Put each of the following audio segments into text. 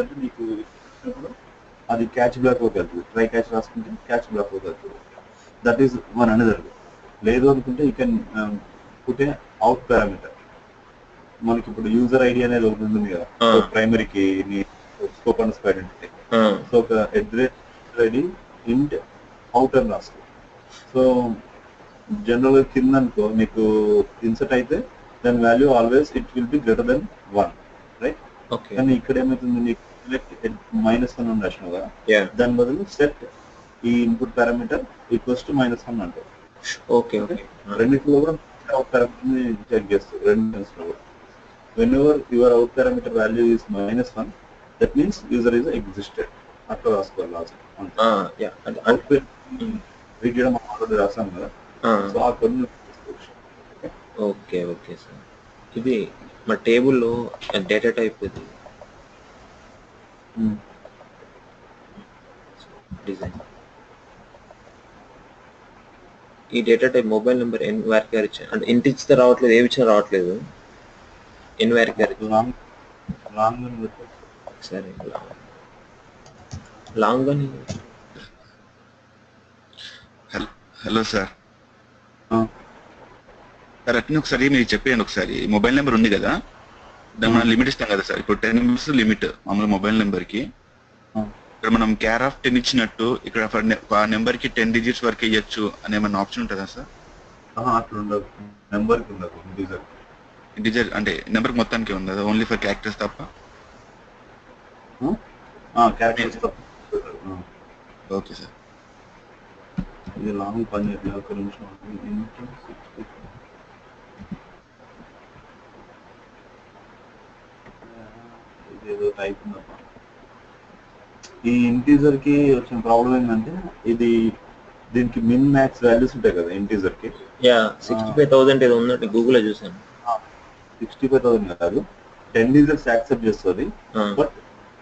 అంటే నీకు ఇచ్చినప్పుడు అది క్యాచ్ బ్లాక్ లోకి వెళ్తుంది. ట్రై క్యాచ్ రాసుకుంటే క్యాచ్ బ్లాక్ లోకి వెళ్తుంది. That is one another. లేదు అనుకుంటే you can put a out parameter. మనకి ఇప్పుడు యూజర్ ఐడి అనేది ఒకటి ఉంటుంది కదా, ప్రైమరీకి scope and square identity. So ఒక ఐడి ఇంట్ అవుట్ అని రాస్తుంది. సో జనరల్ గా కింద అనుకో నీకు ఇన్సర్ట్ అయితే దాని value always it will be greater than 1, right? కానీ ఇక్కడ ఏమవుతుంది, నీకు -1 అని రాసినావు కదా, దాని బదులు సెట్ ఈ ఇన్పుట్ పారామీటర్ ఈక్వల్స్ టు -1 అంటారు. Okay okay. రెండింటిలో కూడా అవుట్ పారామీటర్ చెక్ చేస్తారు. రెండు కూడా whenever your out parameter value is -1, that means user is existed. అట్లా రాసుకోవాలి లాజిక్. అవుట్పుట్ రీడ్ చేయడం ఆల్రెడీ రాసాం కదా, సో ఆ కొన్ని. Okay okay sir. ఇది మా టేబుల్లో డేటా టైప్ ఇది డిజైన్. ఈ డేటా టైప్ మొబైల్ నెంబర్ ఎన్వార్కర్ ఇచ్చా అంటే ఇంటి ఇచ్చితే రావట్లేదు, ఏమి ఇచ్చినా రావట్లేదు. ఎన్వార్కర్ సరే లాంగ్ అని. Hello sir. సార్ అట్నే ఒకసారి మీరు చెప్పేయండి. ఒకసారి మొబైల్ నెంబర్ ఉంది కదా, దాన్ని మనం లిమిట్ ఇస్తాం కదా సార్. ఇప్పుడు 10 మెంబర్స్ లిమిట్ మామూలు మొబైల్ నెంబర్ కి. ఇక్కడ మనం కేర్ ఆఫ్ 10 ఇచ్చినట్టు ఇక్కడ ఆ నెంబర్ కి 10 డిజిట్స్ వరకు ఇవ్వచ్చు అనే ఏమైనా ఆప్షన్ ఉంటుందా సార్? అట్లా ఉండదు, నెంబర్ కి ఉండదు. ఇంటిజర్ అంటే నెంబర్ మొత్తానికి ఉంది, ఓన్లీ ఫర్ క్యారెక్టర్స్ తప్ప. Okay sir. ఇది లాంగ్ పని చేయట్లేదు, ఒక నిమిషం. ఇదేదో టైప్ ఉందప్ప. ఈ ఇంటీజర్ కి వచ్చిన ప్రాబ్లం ఏంటంటే ఇది దీనికి మిన్ మ్యాక్స్ వాల్యూస్ ఉంటాయి కదా ఇంటీజర్ కి. 65,000 ఏదో ఉన్నట్టు గూగుల్ లో చూసాను. 65,000 కాదు, 10 డిజిట్స్ యాక్సెప్ట్ చేస్తుంది. బట్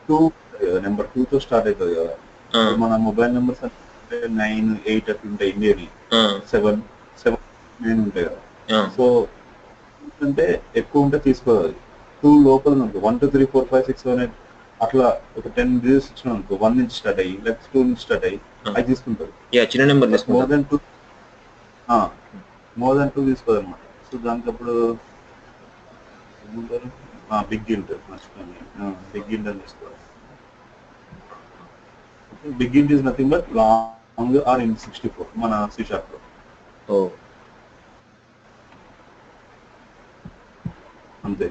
2 నెంబర్ 2 తో స్టార్ట్ అవుతుంది కదా. మన మొబైల్ నెంబర్స్ 9, 8 అట్లా ఉంటాయి. ఇండియన్ 7, 9 ఉంటాయి కదా. సో అంటే ఎక్కువ ఉంటే తీసుకోవాలి. 2 లోపల ఉంటుంది. 1 2 3 4 5 6 7 8 అట్లా ఒక 10 డిజిట్స్ ఇచ్చినా అనుకో, 1 నుంచి స్టార్ట్ అయ్యి లేకపోతే 2 నుంచి స్టార్ట్ అయ్యి అది తీసుకుంటారు. చిన్న నెంబర్ మోర్ దెన్ 2 తీసుకోదన్నమాట. సో దానికి అప్పుడు బిగ్ ఇంట్ మర్చిపోయింది. బిగ్ ఇంట్ అని తీసుకోవాలి. Big int is nothing but long or int 64 మన C# లో. అంతే.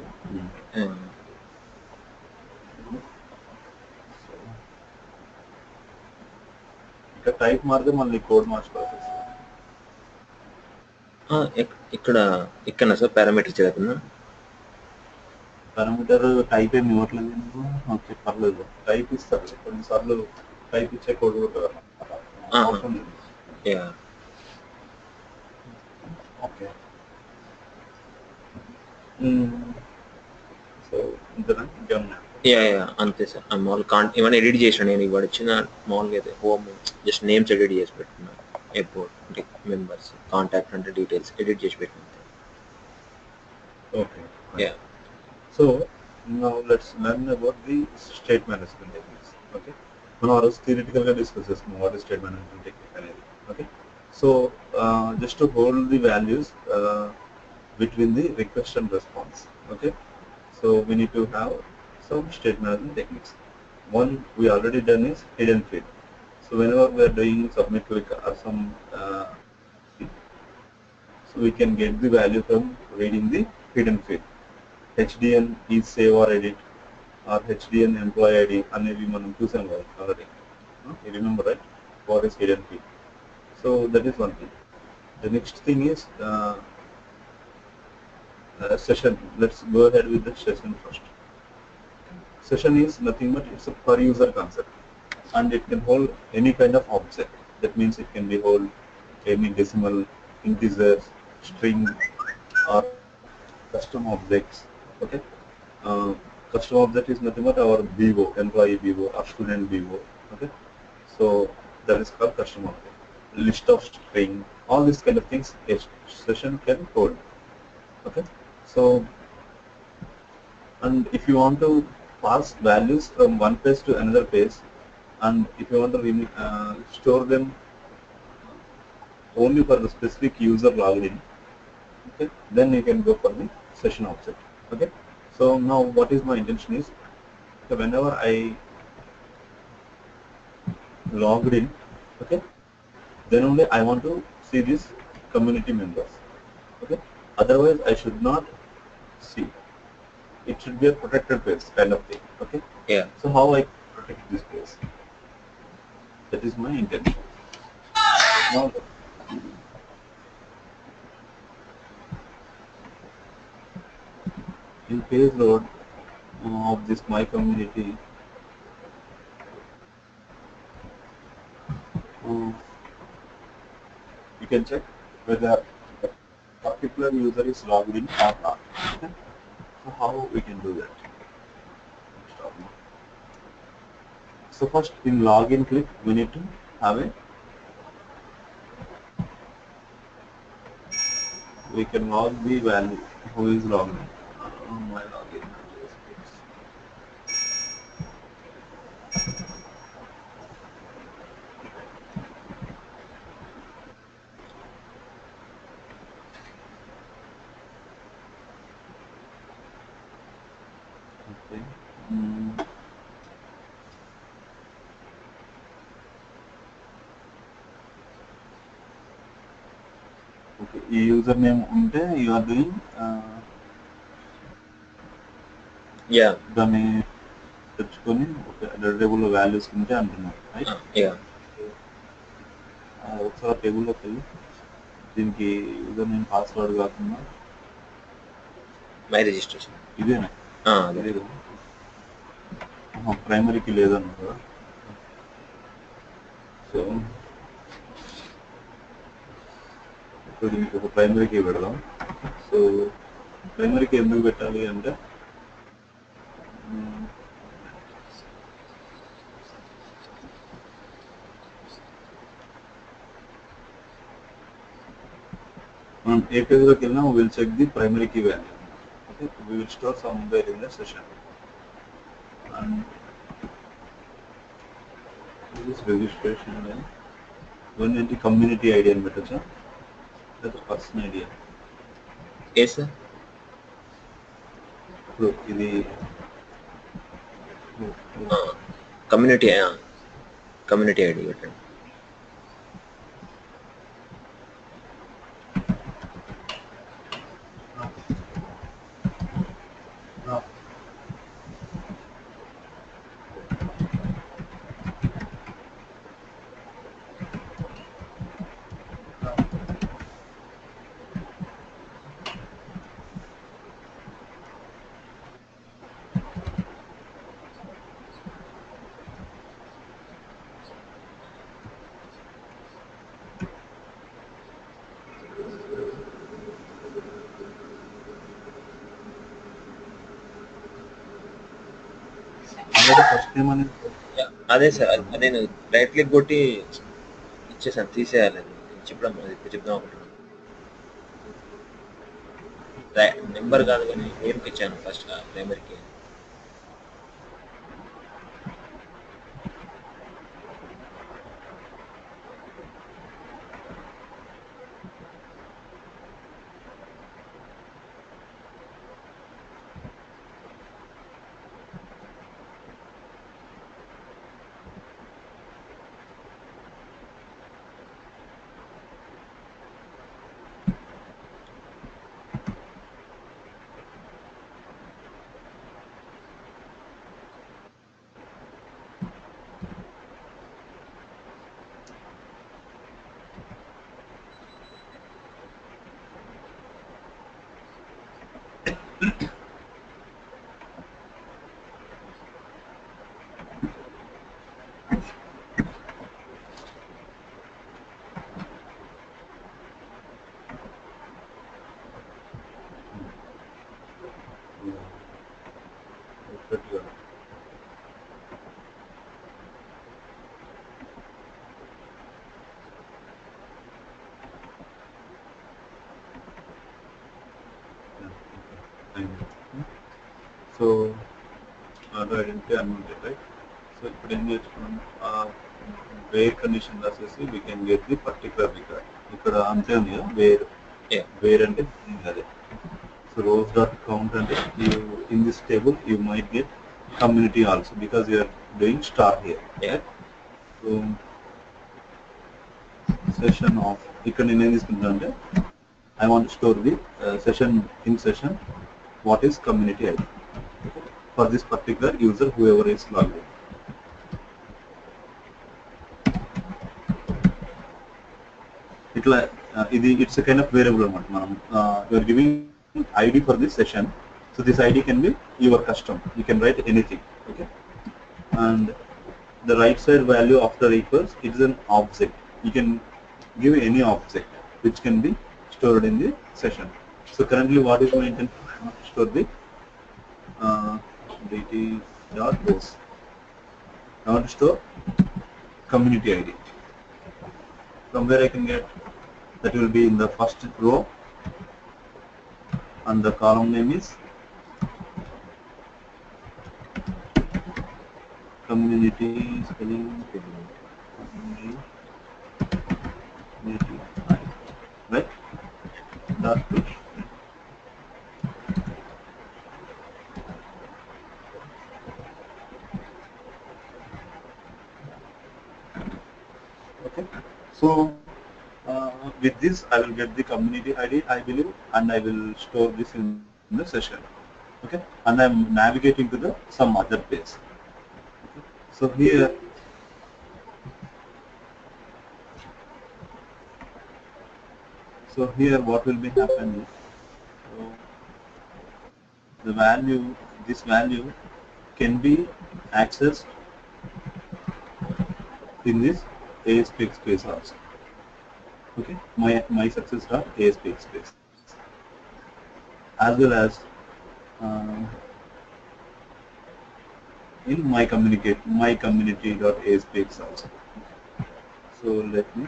ఇక్కడ టైప్ మారితే మళ్ళీ కోడ్ మార్చుకోవాలి. ఇక్కడ సార్ పారామీటర్ చదువుతున్నా. పారామీటర్ టైప్ ఏమి ఇవ్వట్లేదు. ఓకే పర్లేదు, టైప్ ఇస్తారు కొన్నిసార్లు. టైప్ ఇచ్చే కోడ్ కూడా అవసరం లేదు. ఓకే. సో ఇంతేనా, ఇంకేమన్నా? అంతే సార్. మామూలు ఏమైనా ఎడిట్ చేసాను నేను. ఇవాడు వచ్చిన మామూలుగా అయితే హోమ్ జస్ట్ నేమ్స్ ఎడిట్ చేసి పెట్టుకున్నాను. ఎయిర్పోర్ట్ అంటే మెంబర్స్, కాంటాక్ట్ అంటే డీటెయిల్స్ ఎడిట్ చేసి పెట్టినాను. Okay. So now let's learn about the state management techniques. Okay, మనం ఆ రోజు థియరిటికల్ గా డిస్కస్ చేసుకున్నాం what is state management technique అనేది. Okay, so just to hold the values between the request and response. Okay, so we need to have some state management techniques. One we already done is hidden field. So whenever we are doing submit click or some so we can get the value from reading the hidden field. HDN is save or edit or HDN employee ID అనేవి మనం చూసాం కదా already. You remember, right? What is hidden field? So that is one thing. The next thing is session. Let's go ahead with the session first. Session is nothing but it's a per user concept and it can hold any kind of object. That means it can be hold any decimal, integers, string or custom objects. Okay, custom object is nothing but our BO, employee BO or student BO. Okay, so that is called custom object. List of string, all these kind of things a session can hold. Okay, so and if you want to pass values from one page to another page, and if you want to store them only for the specific user logged in, okay, then you can go for the session object. Okay, so now what is my intention is, so whenever I logged in, okay, then only I want to see these community members. Okay, otherwise I should not see. It should be a protected page kind of thing. Okay, Yeah. so how I protect this page? That is my intention. Now, in page load of this my community, uh, you can check whether a particular user is logged in or not. Okay? So how we can do that? So first in login click we need to have a, we can log the value who is logged in. My login. Okay. Okay. ఈ user name ఉంటే you are doing Yeah. దాన్ని తెచ్చుకొని ఒక టేబుల్లో values ఉంటే అంటున్నారు, right? Yeah. ఒకసారి టేబుల్లోకి వెళ్ళి దీనికి యూజర్ నేమ్ పాస్వర్డ్ కాకుండా మై రిజిస్ట్రేషన్ ఇదేనా? అదే. లేదు, ప్రైమరీకి లేదన్నారు కదా. సో ఇప్పుడు దీనికి ఒక ప్రైమరీకి పెడదాం. సో ప్రైమరీకి ఎందుకు పెట్టాలి అంటే మనం ఏ పేజ్లోకి వెళ్ళినా will check the primary key value. Okay, we will store somewhere in the session. And this registration then one ఏంటి కమ్యూనిటీ ఐడి అని పెట్టచ్చా లేదా పర్సన్ ఐడి? ఏ సార్? ఇప్పుడు ఇది కమ్యూనిటీ కమ్యూనిటీ ఐడి పెట్టండి. ఫస్ట్ నేమ్ అనేది అదే సార్, అదే నేను రైట్ క్లిక్ కొట్టి ఇచ్చేసాను, తీసేయాలి. చెప్దాం ఒకటి నెంబర్ కాదు కానీ నేమ్కి ఇచ్చాను ఫస్ట్ ప్రైమరీకి. So identity unwanted, right? So ఇప్పుడు ఏం చేస్తున్నాం వేర్ కండిషన్ రాసేసి we can get the particular record. ఇక్కడ అంతే ఉంది కదా వేర్ Yeah. వేర్ అంటే అదే. So rows dot count అంటే you in this table you might get community also because you are doing star here. Yeah. Right? So session of ఇక్కడ నేను ఏం తీసుకుంటా అంటే I want to store the session in session what is community ID for this particular user whoever is logged in. ఇట్లా ఇది it's kind of variable అనమాట మనం you're giving ID for this session so this ID can be your custom you can write anything okay and the right side value after equals it is an object you can give any object which can be stored in the session so currently what is my intention store the dt dot rows I want to store community ID from where I can get that will be in the first row and the column name is community spelling community right dot push. Okay, so with this I will get the community ID I believe and I will store this in the session. Okay, and I am navigating to the some other page. Okay. So here what will be happening, so the value, this value can be accessed in this ASPX space also. Okay, my success dot ASPX space as well as in my community dot ASPX also. So let me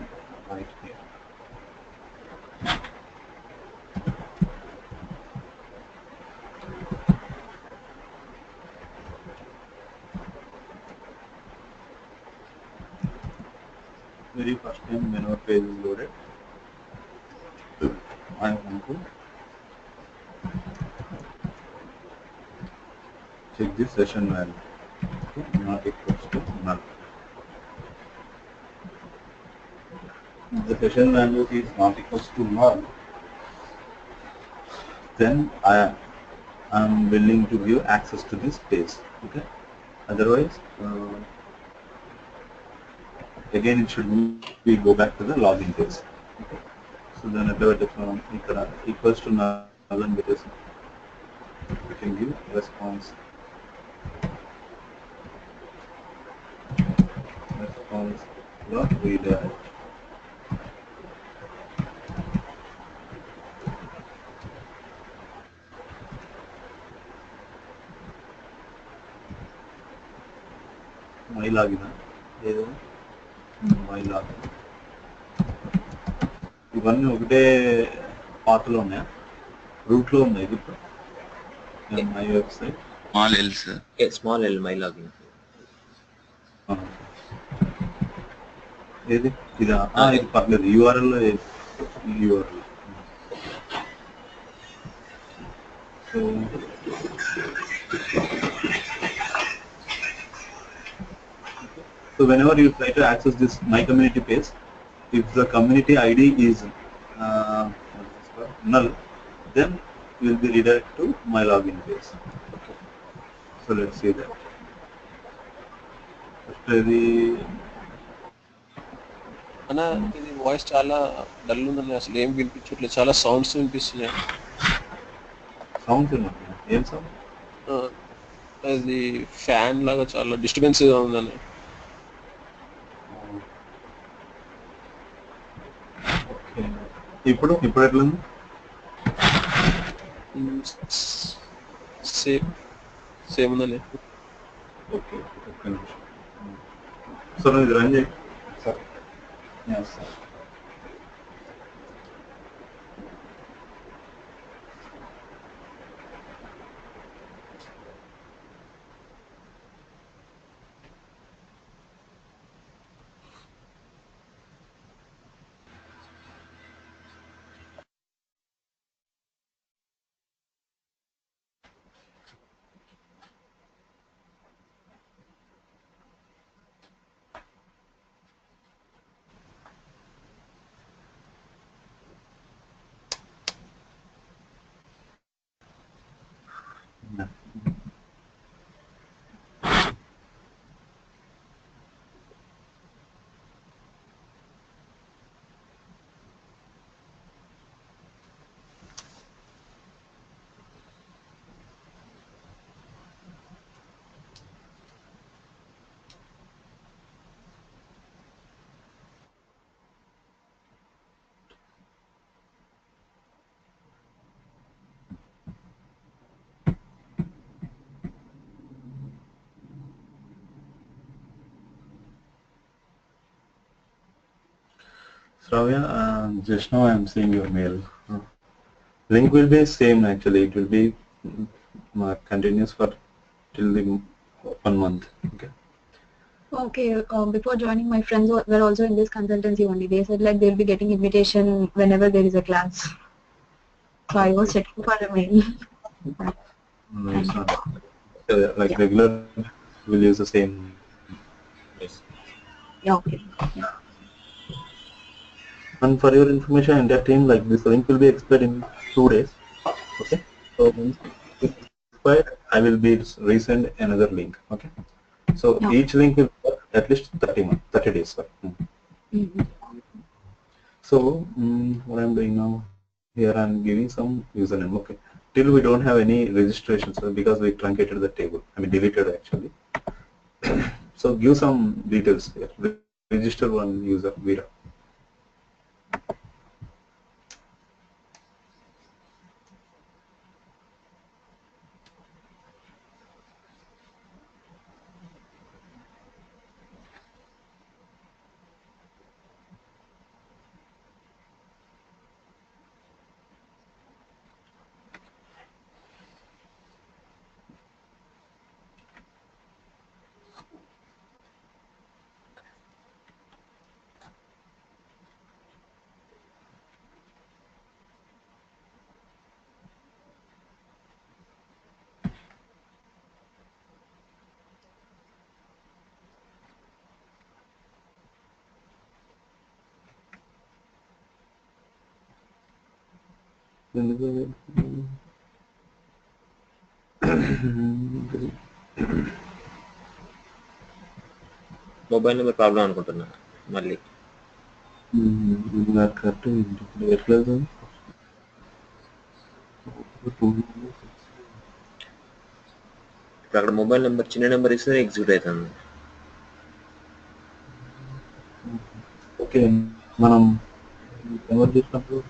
write here. Very first time when our page is loaded, I want to check this session value. Okay, not equals to null. If the session value is not equals to null, then I am willing to give access to this page. Okay, otherwise again it should be go back to the login page. Okay. So then equals to null and it is we can give response dot redirect. My login ఏదో my login ఇవన్నీ ఒకటే పాత్రలో ఉన్నాయా రూట్లో ఉన్నాయి ఇది ఇప్పుడు my website small L sir small l my login. ఏది ఇదా ఇది పర్లేదు URL URL so whenever you try to access this my community page, if the community ID is null, then you will be redirected to my login page. Okay. So let's see that. అన్న ఇది voice చాలా dull ఉందని అసలు ఏం వినిపించట్లేదు చాలా sounds వినిపిస్తున్నాయి sounds ఏం సౌండ్ అది ఫ్యాన్ లాగా చాలా డిస్టర్బెన్స్ ఉందని ఇప్పుడు ఎట్లా ఉంది సేమ్ ఉందని ఓకే సో నువ్వు ఇది రన్ చేయి sir sir Shravya, just now I am seeing your mail. Link will be same actually. It will be continuous for till the 1 month. Okay. Okay, before joining, my friends were also in this consultancy only. They said like they'll be getting invitation whenever there is a class. So I was checking for the mail. No, it's not. Like regular, we'll use the same. Yes. Yeah, okay. Yeah. And for your information, in that team, like this link will be expired in 2 days. Okay. So once it's expired, I will be resend another link. Okay. So Yeah. each link will work at least 30 days. Sorry. So what I'm doing now, here I'm giving some username. Okay. Till we don't have any registrations because we truncated the table. I mean deleted actually. So give some details here. Register one user, Veera. Mobile number problem అనుకుంటున్నా మళ్ళీ. Correct ఎట్లా ఇప్పుడు అక్కడ mobile number చిన్న number ఇస్తే execute అవుతుంది. Okay మనం ఎవరు చేసినప్పుడు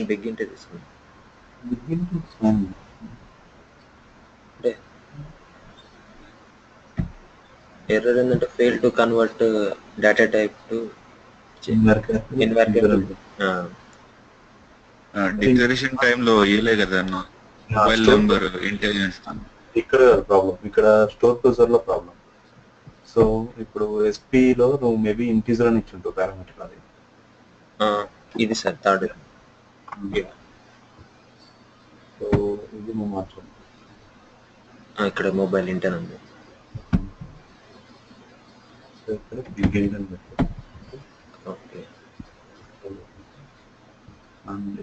బిగ్ ఇంటే తీసుకున్నాం. అంటే ఎర్రర్ ఏంటంటే fail to convert data type to ఇన్వర్కెట్. డిక్లరేషన్ టైంలో ఇయలే కదా అన్న మొబైల్ నెంబర్ ఇంటెలిజెన్స్. ఇక్కడ ప్రాబ్లం, ఇక్కడ స్టోర్ క్లోజర్ లో ప్రాబ్లం. సో ఇప్పుడు ఎస్పీలో నువ్వు మేబీ ఇంటీజర్ అని ఇచ్చుంటావు పారామీటర్ అది. ఇది సార్ థర్డ్. సో ఇది నువ్వు మార్చాలి. ఇక్కడ మొబైల్ ఇంటర్ ఉంది. సో ఇక్కడ బిగిన్ అని పెట్టాలి. ఓకే. అండ్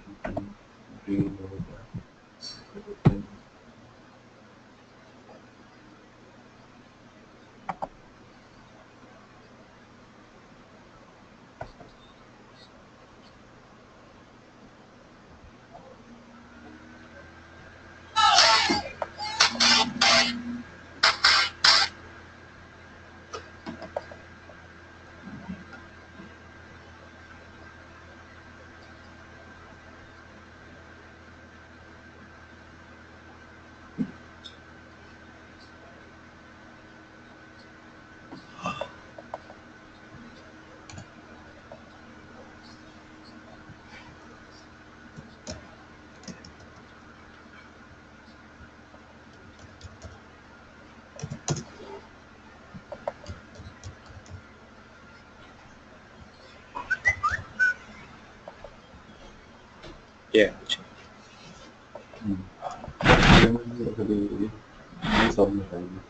సబ్మిట్ అయింది.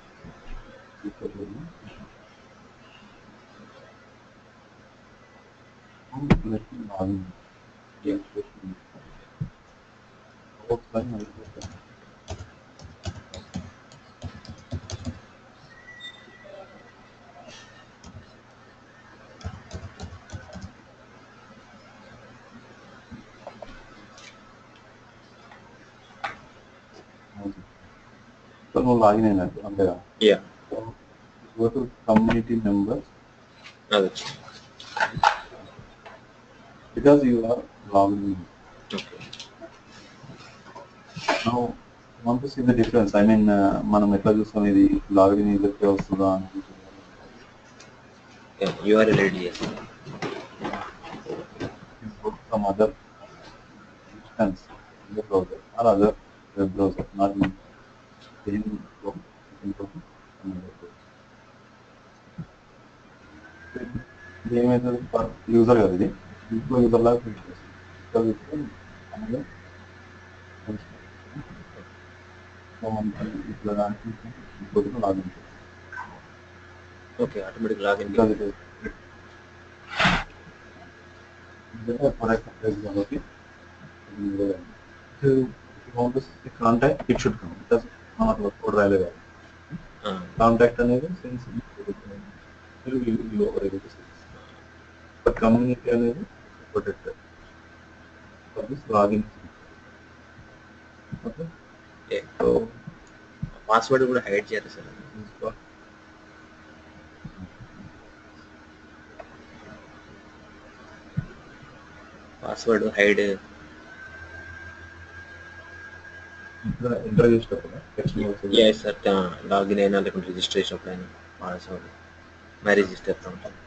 సో నువ్వు లాగిన్ అయినట్టు అంతేగా. Go to community members because you are logged in. Okay. Now want to see the difference. I mean, మనం ఎట్లా చూస్తాం ఇది లాగిన్ యూజర్కే వస్తుందా అని URL ready చేస్తాను. some other instance in the browser or other web browser, not in same Chrome, you can go to another browser. ఇది ఏమైతుంది for user కదా ఇది ఇంకో యూజర్ లాగా ఫిల్ చేస్తుంది అనగా సో మనకి ఇట్లా దానికి ఇంకొకటి login okay automatic login because it is product page కాబట్టి if you want to see contact it should come because not code రాయలేదు కాంటాక్ట్ అనేది సెన్స్ బట్ కమ్యూనిటీ అనేది protected for this login okay so password కూడా hide చేయాలి sir password hide enter చేసేటప్పుడు yes sir login అయినా లేకుంటే registration అప్పుడైనా password my register ఉంటాను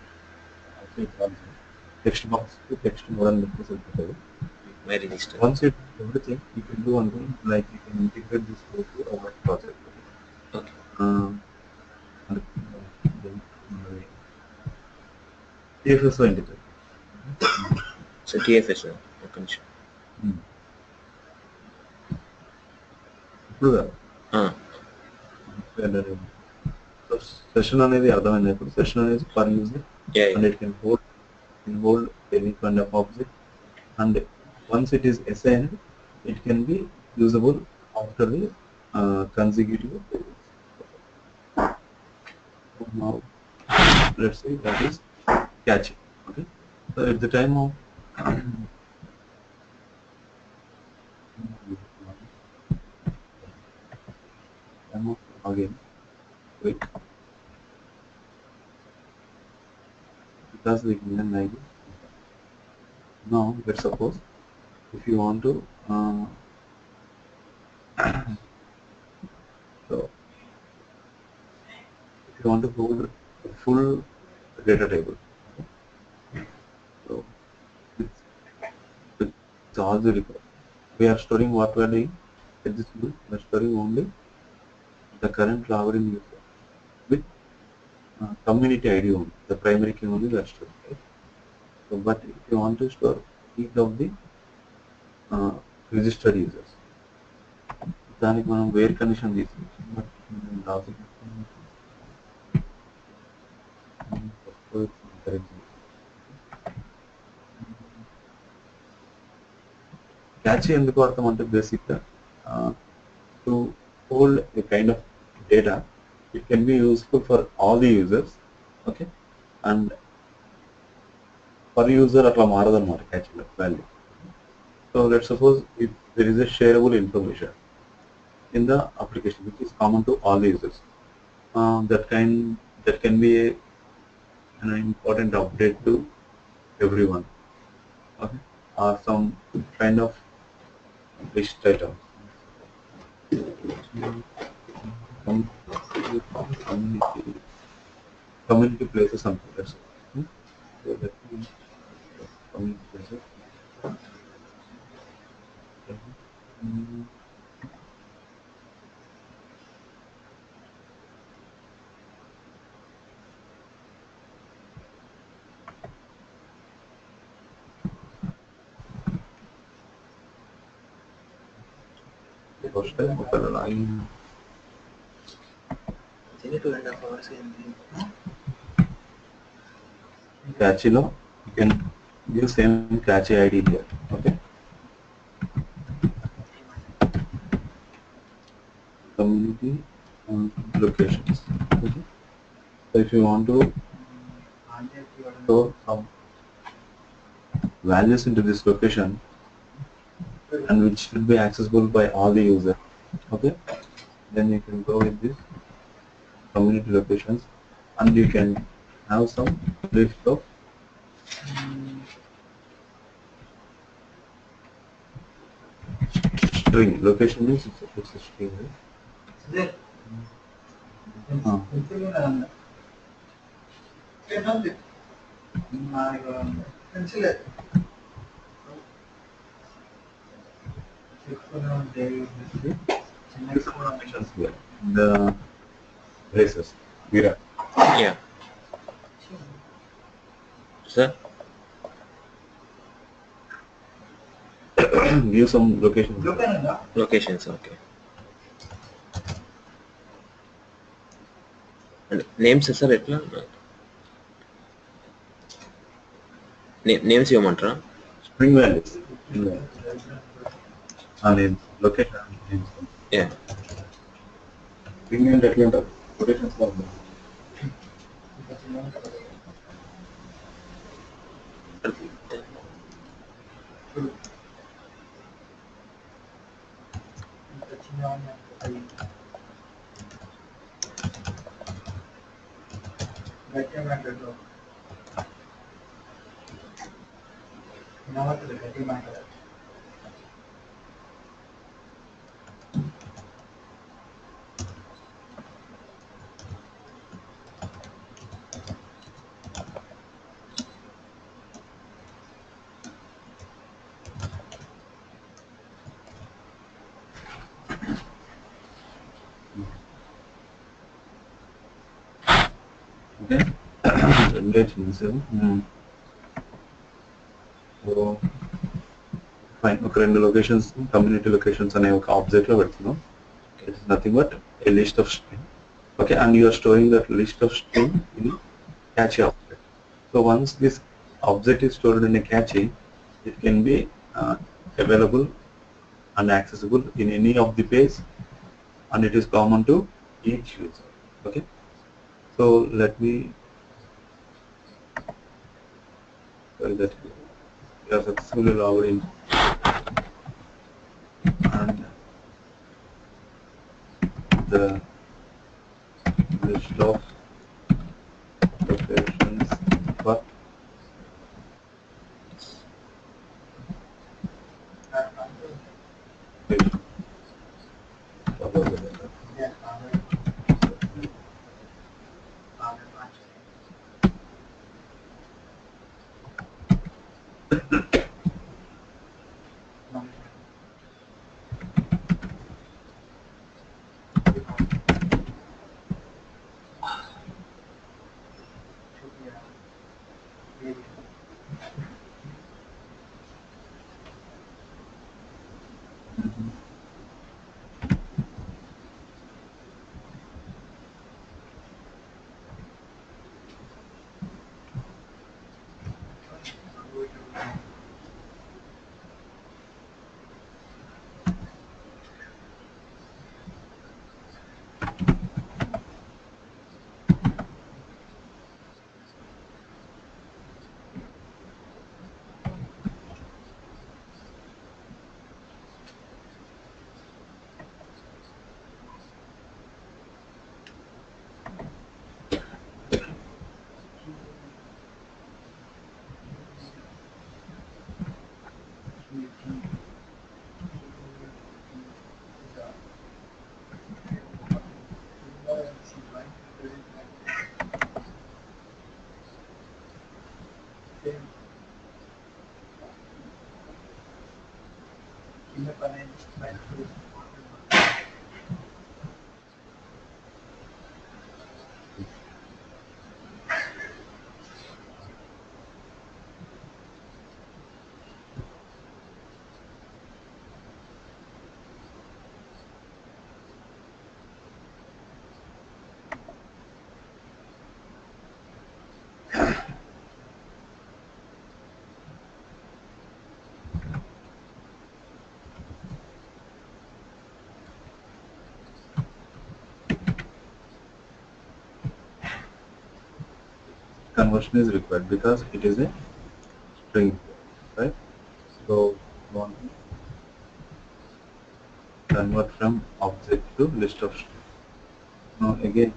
టెక్స్ట్ బాక్స్ టెక్స్ట్ మోడ్ అని చెప్పేసి ఉంటుంది my register once it everything you can do one thing like you can integrate this code to our project okay TFS లో integrate so TFS ఒక నిమిషం ఇప్పుడు session అనేది అర్థమైంది ఇప్పుడు సెషన్ అనేది per user and it can hold any kind of object and once it is assigned it can be usable after the consecutive now let's say that is catching. Okay, so at the time of again wait because we can like now let's suppose if you want to so if you want to hold a full data table so it's all the record we are storing what we are doing at this point we are storing only the current logged in user with community ID only, the primary key only we are storing, right? So, but if you want to store each of the registered users, దానికి మనం where condition తీసుకుంటాం but catch ఎందుకు వాడతాం అంటే బేసిక్గా to hold a kind of data it can be useful for all the users, okay, and per user atla maradannamata catch value. So let's suppose if there is a shareable information in the application which is common to all the users, that can be an important update to everyone, okay, or some kind of list item. Community places something. That's it. So that means community places. First time ఒకవేళ login catchy lo you can use same catchy ID here, okay. Community locations, okay. So if you want to store some values into this location and which should be accessible by all the users, okay, then you can go with this community locations and you can have some list of string. Location means it's a string. Right? The places. Mira. Yeah. Sir? Give some locations. Locations, okay. And names, sir, etla? Names ఇవ్వమంటారా? Spring Valley. Names. Location names. Yeah. Spring Valley ఎట్లా ఉంటారు? Locations లో ఉంటారు. Okay. Relations. So fine. ఒక రెండు locations community locations అనే ఒక object లో పెడుతున్నాం. It is nothing but a list of string. Okay, and you are storing that list of string in cache object. So once this object is stored in a cache, it can be available and accessible in any of the page, and it is common to each user. Okay, so let me tell that we are successfully logged in, and the list of locations for conversion is required because it is a string, right? So one convert from object to list of string. Now again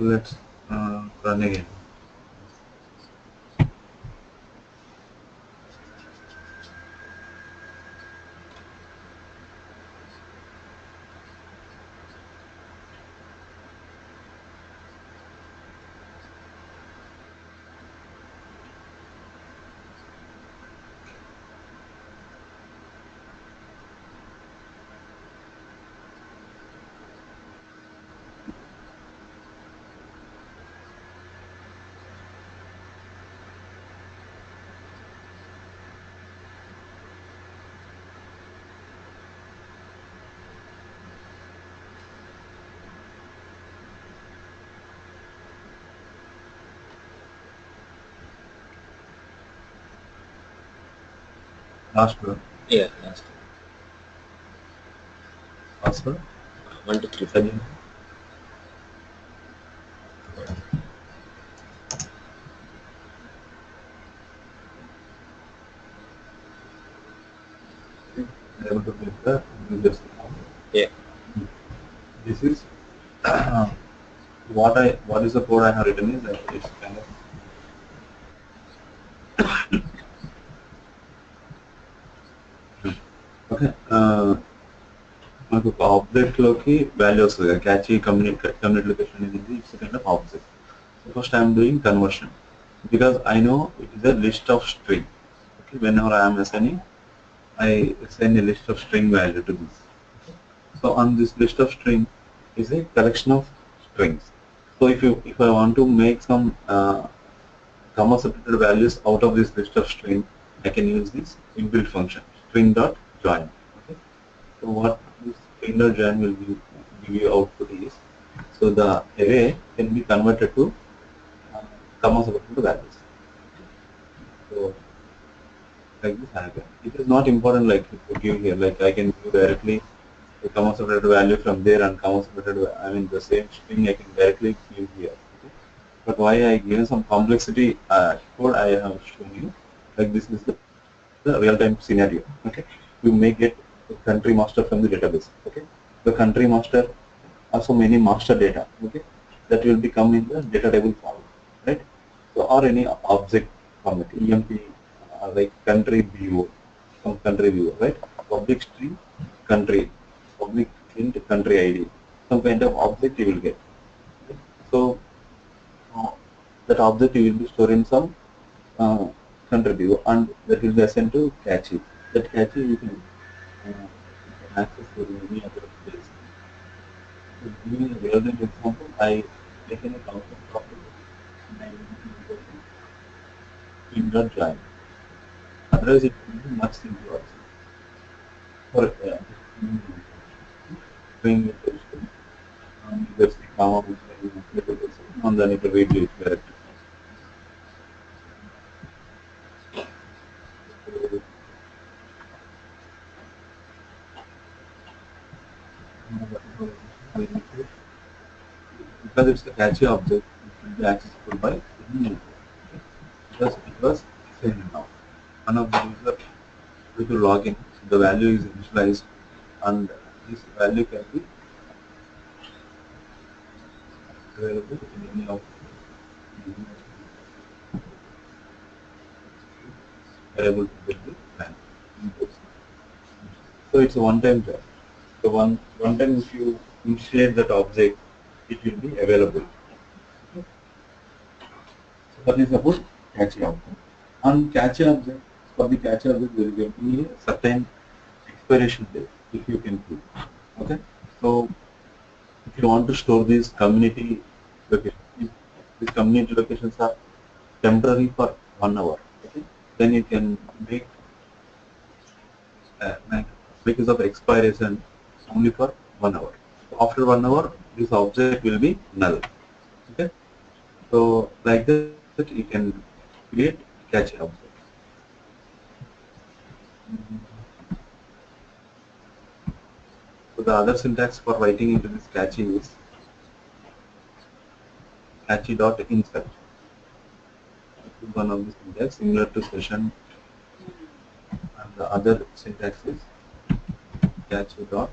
Let's run again. Last one. Yeah, last. Password. 1, 2, 3, 4. Again. Able to click the users. Yeah. This is what is the code I have written is that it's kind of okay. మనకు ఒక object లోకి value వస్తుంది కదా catchy community location అనేది it's kind of object. First I'm doing conversion because I know it is a list of string. Okay, when ever I'm assigning I assign a list of string value to this. So on this list of string is a collection of strings. So if I want to make some comma separated values out of this list of string, I can use this inbuilt function string.join. Okay. So what this string.join will give you output is, so the array can be converted to comma separated values. So like this happen. It is not important like to give here, like I can give directly the comma separated value from there and comma separated, I mean the same string I can directly give here. Okay. But why I given some complexity code I have shown you, like this is the real-time scenario. Okay, you may get a country master from the database. Okay, the country master also many master data. Okay, that will become in the data table form, right? So or any object format, EMP, like country view, some country view, right? Public string country, public int country ID, some kind of object you will get. Okay? So that object you will be storing some country view, and that will be assigned to catchy. That catchy you can access for any other place. So giving a real time example, I taken a concept property and I will string.join. Otherwise it will be much simpler also. For string with the string, there's the comma and then it will wait it directly. Because it's a catchy object, it will be accessible by any user. Okay? Because it was assigned now. One of the user will to log in, the value is initialized, and this value can be available in any of the able to build the plan. So it's a one-time job. So one time if you initiate that object, it will be available. Okay. So that is about catchy object. On catchy object, for the catchy object there will be a certain expiration date if you can keep. Okay. So if you want to store these community locations, these community locations are temporary for 1 hour. Okay. Then you can make because of expiration only for 1 hour. After 1 hour, this object will be null. Okay. So like that you can create catchy object. So the other syntax for writing into this catchy is catchy.insert. One of the syntax similar to session, and the other syntax is catchy.insert.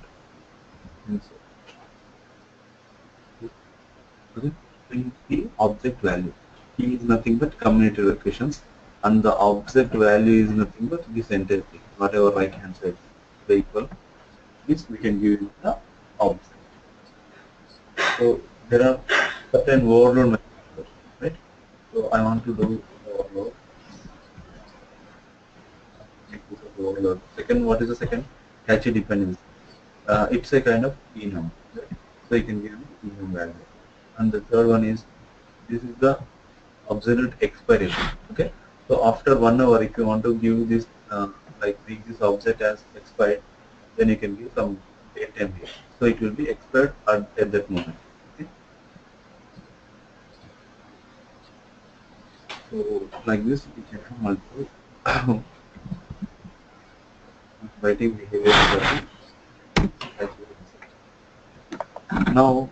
Okay. print the object value. Key is nothing but community locations, and the object value is nothing but this entire thing, whatever right hand side the equal, this we can give it the object. So there are certain overload methods, right? So I want to do overload. Overload. Second, what is the second? Cache dependency. It's a kind of enum, right? So you can give enum value. And the third one is, this is the absolute expiration. Okay. So after 1 hour, if you want to give this like this object as expired, then you can give some date time here. So it will be expired at that moment. Okay. So like this, we can have multiple writing behavior. Now,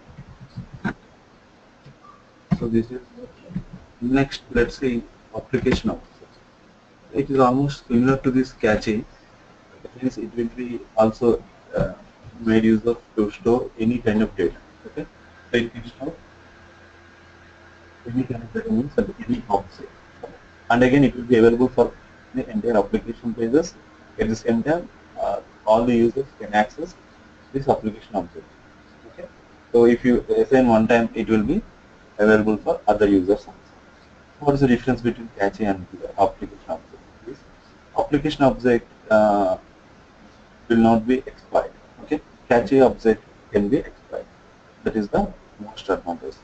so this is next. Let's say application of. It is almost similar to this cache. That means it will be also made use of to store any kind of data. Okay, so it can store any kind of data means any object, and again it will be available for the entire application pages. At the same time, all the users can access this application object. Okay, so if you assign one time, it will be available for other users also. What is the difference between cache and the application object? This application object will not be expired. Okay, cache object can be expired. That is the most advantage.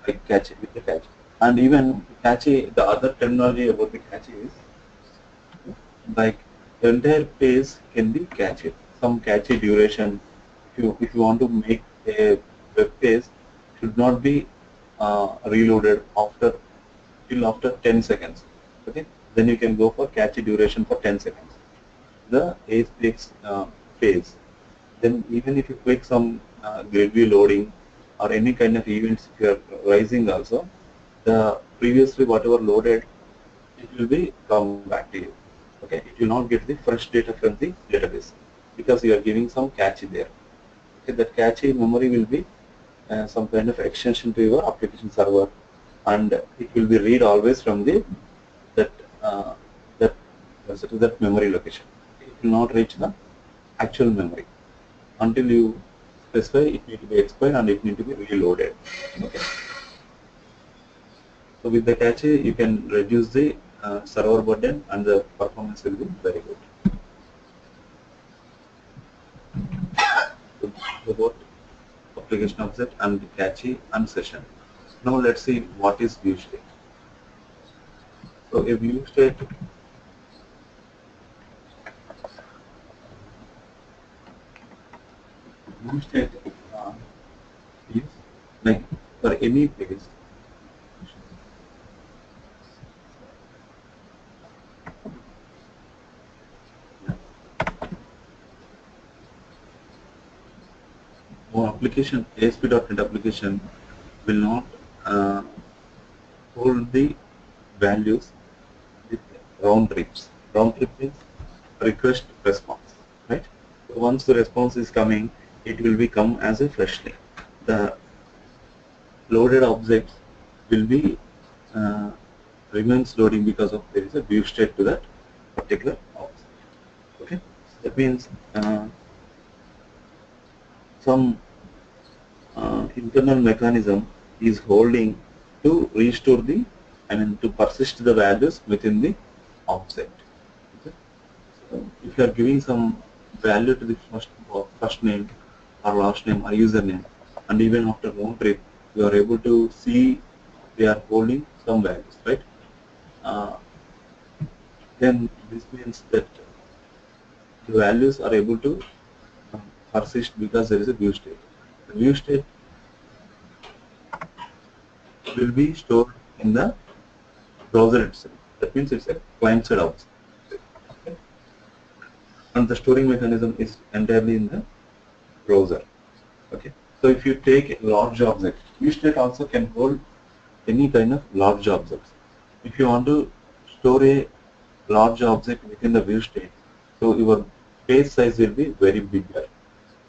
Like cache with the cache, and even cache. The other terminology about the cache is like the entire page can be cached. Some cache duration. If you want to make a web page, should not be reloaded till after 10 seconds. Okay, then you can go for cache duration for 10 seconds. The ASPX phase. Then even if you click some grid view loading or any kind of events, if you are rising also, the previously whatever loaded, it will be come back to you. Okay, it will not get the fresh data from the database because you are giving some cache there. Okay, that cache memory will be some kind of extension to your application server, and it will be read always from the that that memory location. It will not reach the actual memory until you specify it need to be expired and it need to be reloaded. Okay. So with the cache, you can reduce the server burden and the performance will be very good. So both application object and cache and session. Now let's see what is view state. So a view state is like for any page. Application ASP.NET application will not hold the values with round trips. Round trip means request response, right? So once the response is coming, it will become as a fresh link. The loaded objects will be remains loading because of there is a view state to that particular object. Okay, that means some internal mechanism is holding to restore the, to persist the values within the object. Okay. So if you are giving some value to the first name or last name or username, and even after round trip, you are able to see they are holding some values, right? Then this means that the values are able to persist because there is a view state. The view state will be stored in the browser itself. That means it's a client-side object. Okay. And the storing mechanism is entirely in the browser. Okay. So if you take a large object, view state also can hold any kind of large objects. If you want to store a large object within the view state, so your page size will be very bigger.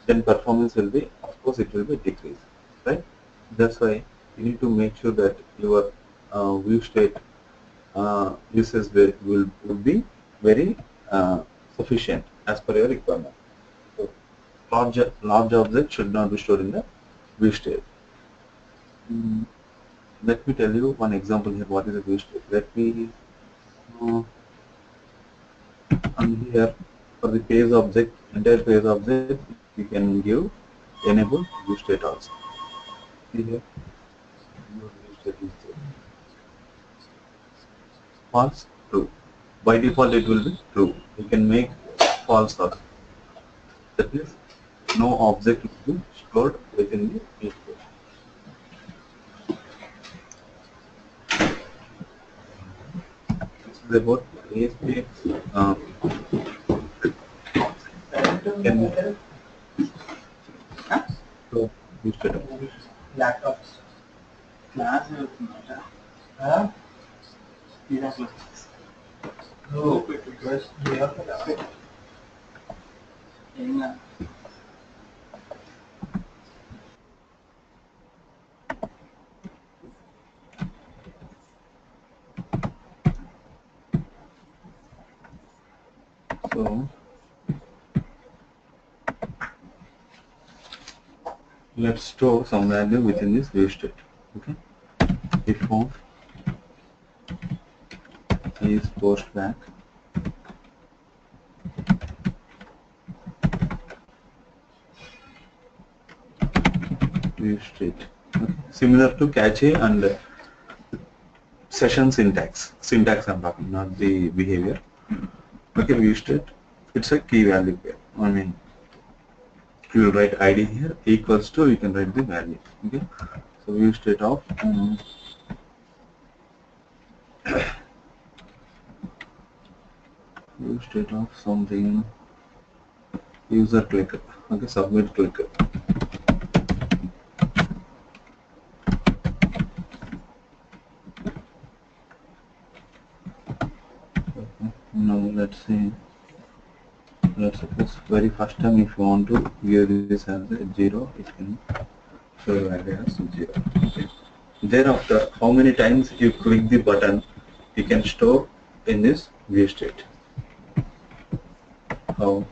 Then performance will be, of course, it will be decreased, right? That's why you need to make sure that your view state usage will be very sufficient as per your requirement. So large object should not be stored in the view state. Let me tell you one example here. What is a view state? Let me and here for the page object, entire page object, you can give enable view state also. See here, your view state is there. False, true. By default, it will be true. You can make false also. That means no object will be stored within the view state. This is about ASP. Can so view state. Laptops. Class అవుతుందట because they are So let's store some value within this view state. Okay. If of is post back view state. Okay. Similar to cache and session syntax. Syntax I'm talking, not the behavior. Okay, view state. It's a key value pair. I mean, you will write ID here equals to, you can write the value. Okay. So view state of view state of something user clicker. Okay, submit clicker. Okay. Now let's see. Let's suppose very first time if you want to view this as a 0, it can show value as 0. Okay. Thereafter, how many times you click the button, you can store in this view state. How?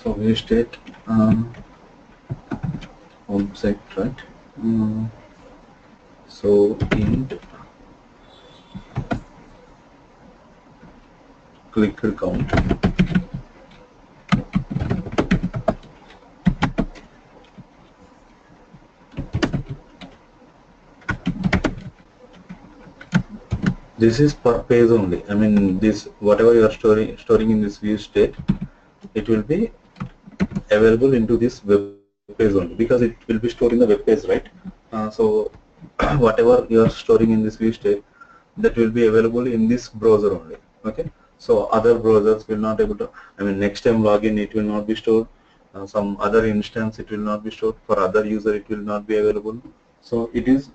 So view state object, right? So int clicker count. This is per page only. I mean, this whatever you are storing in this view state, it will be available into this web page only because it will be stored in the web page, right? So whatever you are storing in this view state, that will be available in this browser only. Okay. So other browsers will not able to. I mean, next time login, it will not be stored. Some other instance, it will not be stored. For other user, it will not be available. So it is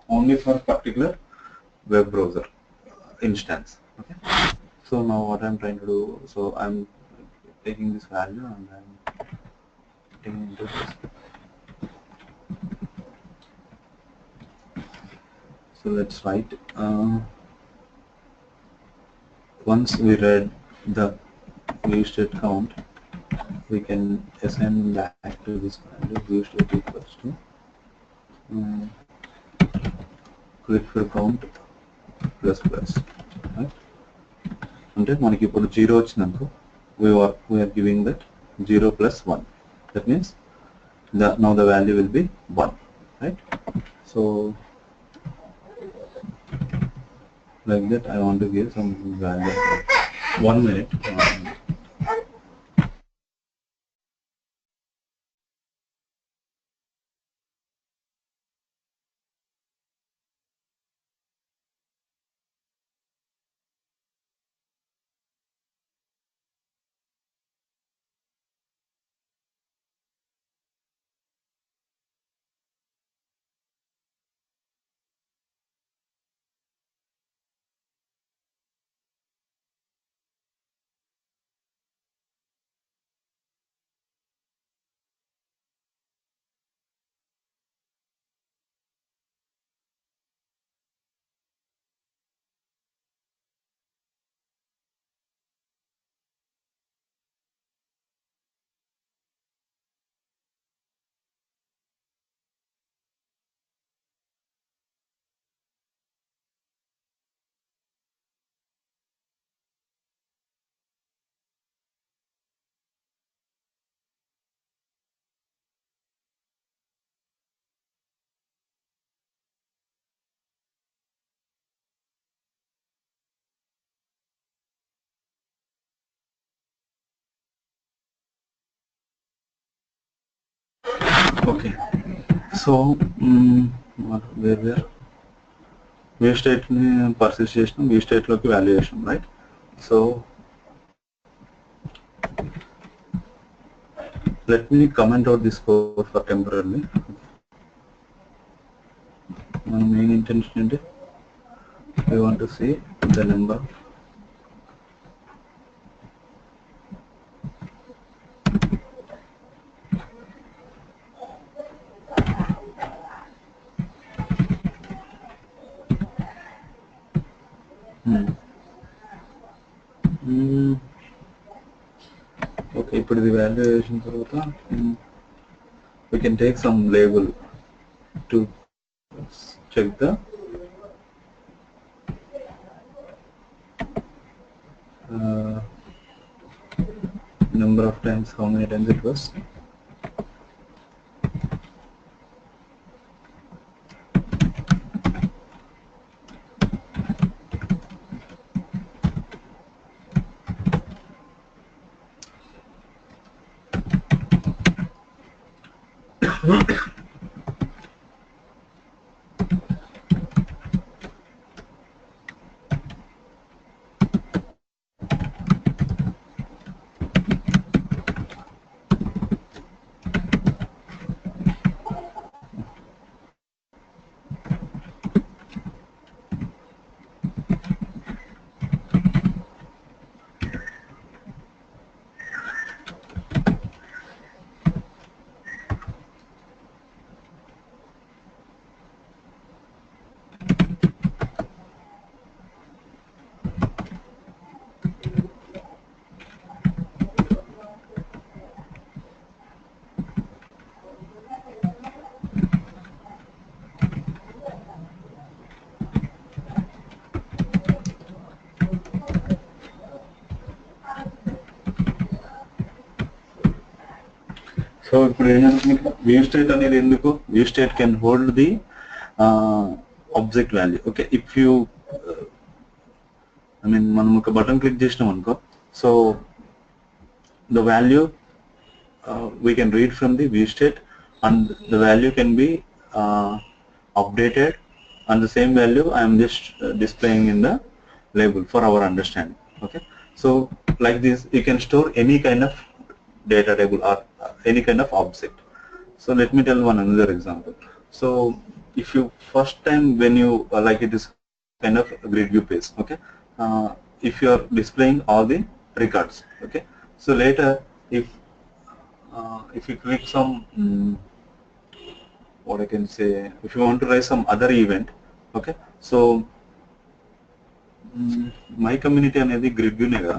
only for particular web browser instance. Okay. So now what I'm trying to do, so I'm taking this value and I'm taking into this. So let's write. Once we read the view state count, we can assign back to this value view state equals to click for count plus plus, right? అంటే మనకి ఇప్పుడు 0 వచ్చిందనుకో we are giving that 0 plus 1. That means now the value will be 1, right? So like that I want to give some value. 1 minute. Okay. So where V state ni persist చేసినాం, V state లోకి value చేసినాం, right? So let me comment out this code for temporarily. మన main intention ఏంటి? We want to see the number okay, ఇప్పుడు ఇది valuation తర్వాత we can take some label to check the number of times, how many times it was. So ఇప్పుడు ఏం జరుగుతుంది, view state అనేది ఎందుకు, view state can hold the object value. Okay, if you I mean మనం ఒక button click చేసినాం అనుకో, so the value we can read from the view state and the value can be updated, and the same value I am just displaying in the label for our understanding. Okay, so like this you can store any kind of data table or any kind of object. So let me tell one another example. So if you first time when you like it is kind of grid view page, okay, if you are displaying all the records, okay, so later if you click some what I can say, if you want to raise some other event, okay, so my community అనేది grid view నే కదా,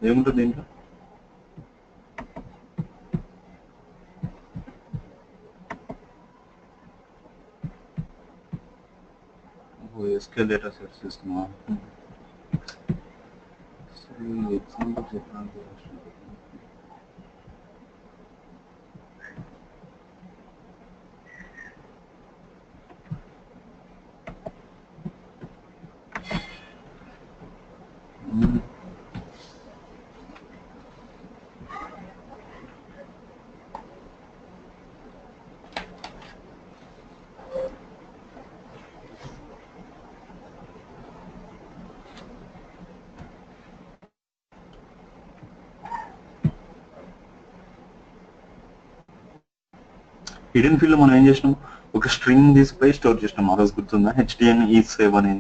ఏముంటుంది దీంట్లో, SQL data set system. So example చెప్పడానికి hidden field లో మనం ఏం చేసినాం, ఒక స్ట్రింగ్ తీసుకుపోయి స్టోర్ చేసినాం. ఆ రోజు గుర్తుందా, HDN ఈజ్7 అని,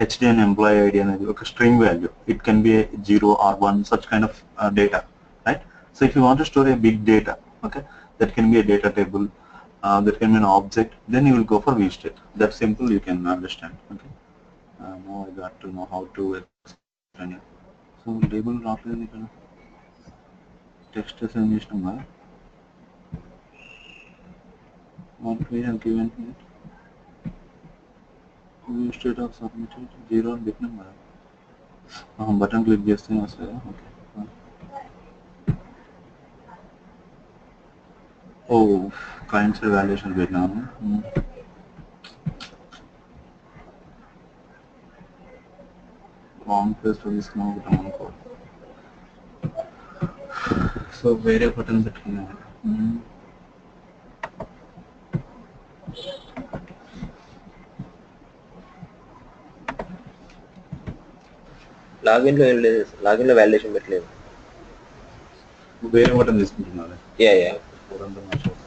HDN ఎంప్లాయీ ఐడి అనేది ఒక string value. It can be 0 or 1 such kind of data, right? So if you want to store a big data, okay, that can be a data table, that can be an object, then you will go for vstate. That's simple, you can understand. Okay, now I got to know how to explain it. So label రావట్లేదు ఇక్కడ, text ఏం చేసినాం కదా, what we have given here, view state of submitted 0 అని పెట్టినాం కదా, button click చేస్తే వస్తుంది. ఓకే, ఓ క్లయింట్ సైడ్ వాల్యుయేషన్ పెట్టినాను, రాంగ్ ప్లేస్ లో తీసుకున్నాం అనుకో, సో వేరే బటన్ పెట్టుకున్నాను. Mm. లాగిన్లో ఏం లేదు, లాగిన్లో వ్యాలిడేషన్ పెట్టలేదు. వేరే బటన్ తీసుకుంటున్నారు. యా ఫోరంతా మార్చుకోవాలి.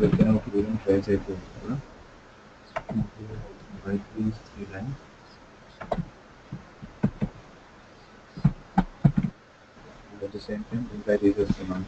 ఎక్కడైనా ఒక దూరం ట్రేస్ అయిపోతుంది కదా. Right please 3 lines. At the same time, ఇంకా తీసేస్తున్నాం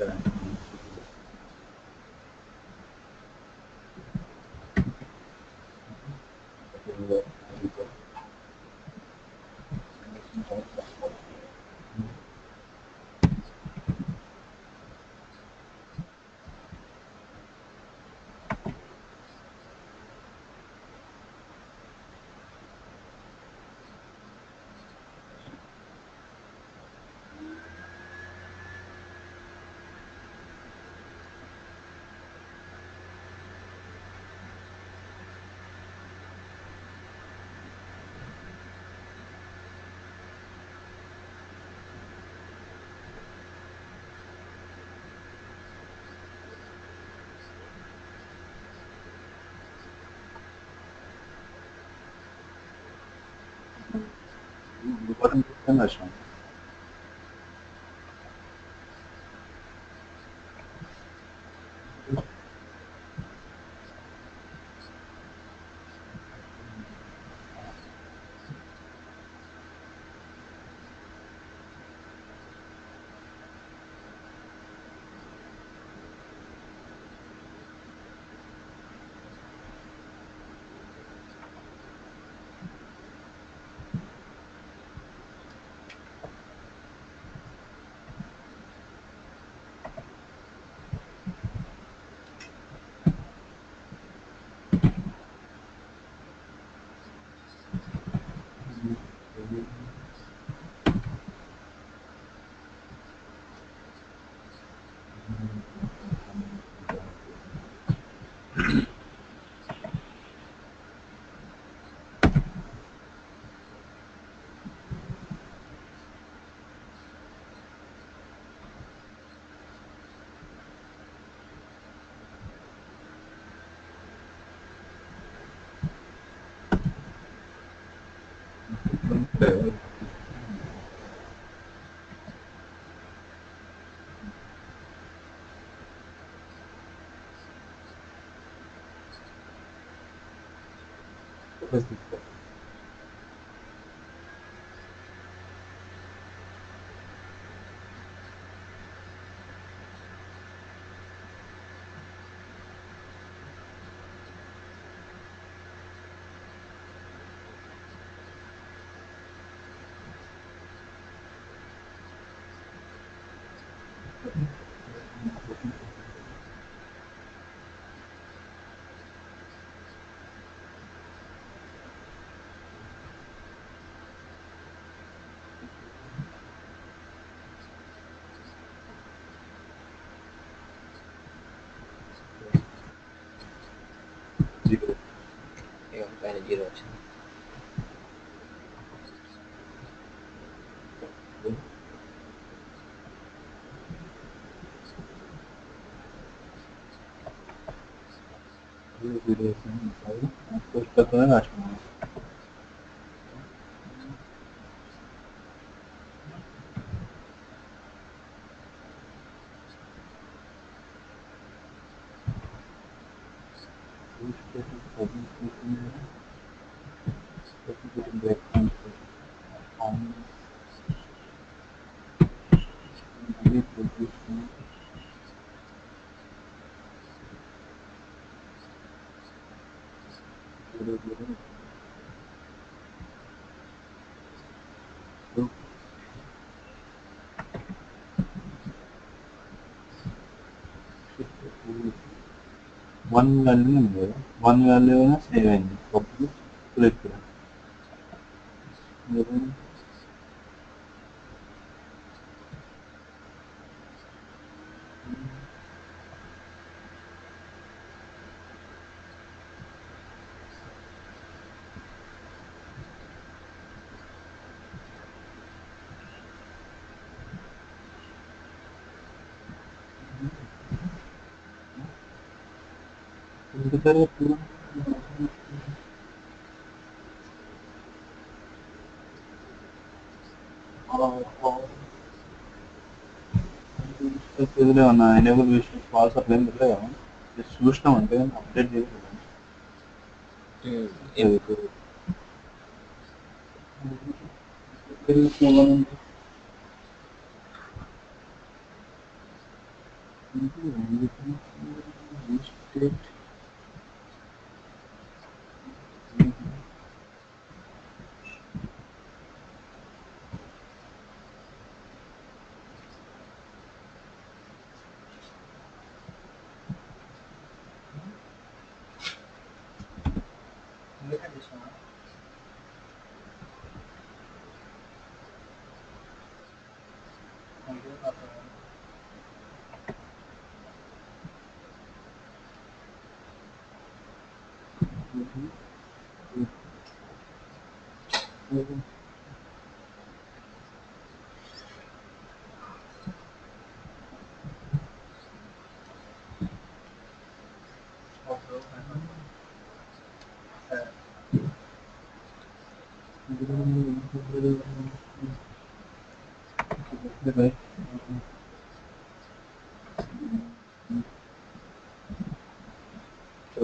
బటన్ వచ్చినాం. పైన 0 వచ్చింది. పుస్తకమే రాసుకున్నాను. వన్ వాల్యూ ఉంది కదా, వన్ వాల్యూ సేవ్ అయింది. అప్పుడు క్లిక్ ఇదిలో ఉన్న ఎనేబుల్ విషయం ఫాల్స్ అట్లా ఏం తెలియదు, జస్ట్ చూసినాం అంటే అప్డేట్ చేయలేదు.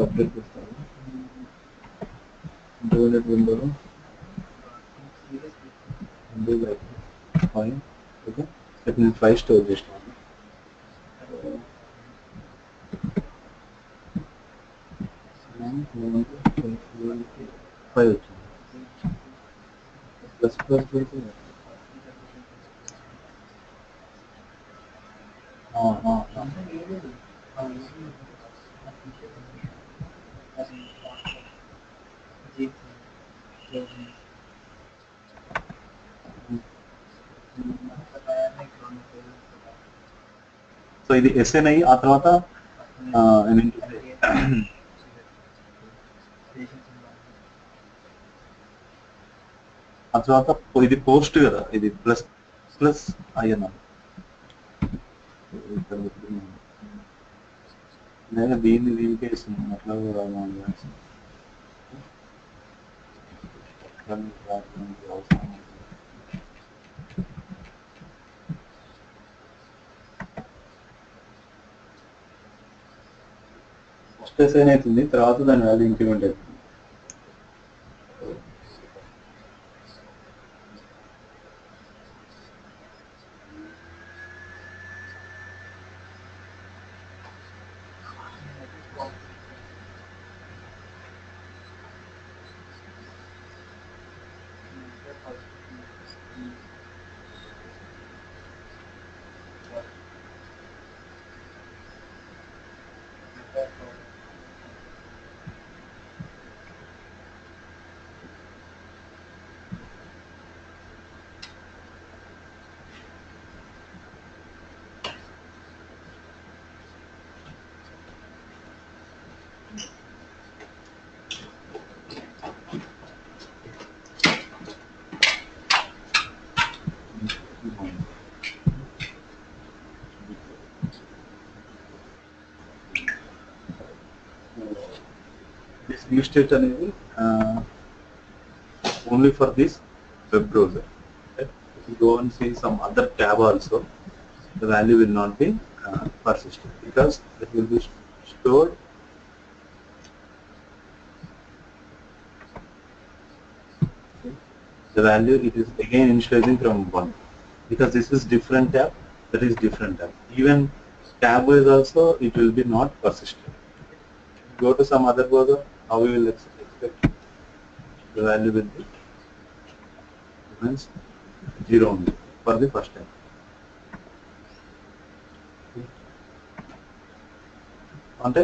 అప్డేట్ చేస్తాను. డెవలప్ విండోలో ఫైవ్, ఓకే. నేను 5 స్టోర్ చేసినాను. 5 వచ్చింది. ప్లస్ ప్లస్ పెడితే సో ఇది ఎస్ఎన్ అయ్యి ఆ తర్వాత ఆ తర్వాత ఇది పోస్ట్ కదా, ఇది ప్లస్ ప్లస్ అయ్యన్నా నేను దీన్ని దీనికే ఇస్తున్నాను. అట్లా అవసరం ఫస్ట్ అసైన్ అవుతుంది, తర్వాత దాని వాల్యూ ఇంక్రిమెంట్ అవుతుంది. This view state అనేది only for this web browser. Right? If you go and see some other tab also, the value will not be persisted because it will be stored the value. It is again initializing from 1 because this is different tab, that is different tab. Even tab wise also it will be not persisted. Go to some other browser, how we will expect the value will be means 0 only for the first time. అంటే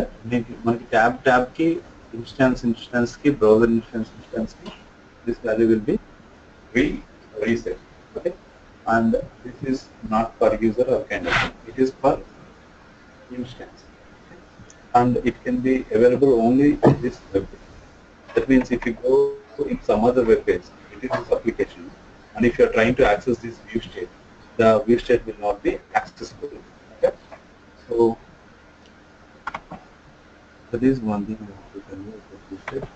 మనకి tab కి instance కి browser instance కి this value will be reset. Okay, and this is not for user or kind of thing. It is for instance, and it can be available only in this web page. That means if you go in some other web page, it is this application, and if you are trying to access this view state, the view state will not be accessible. Okay, so that is one thing I want to tell you about view state.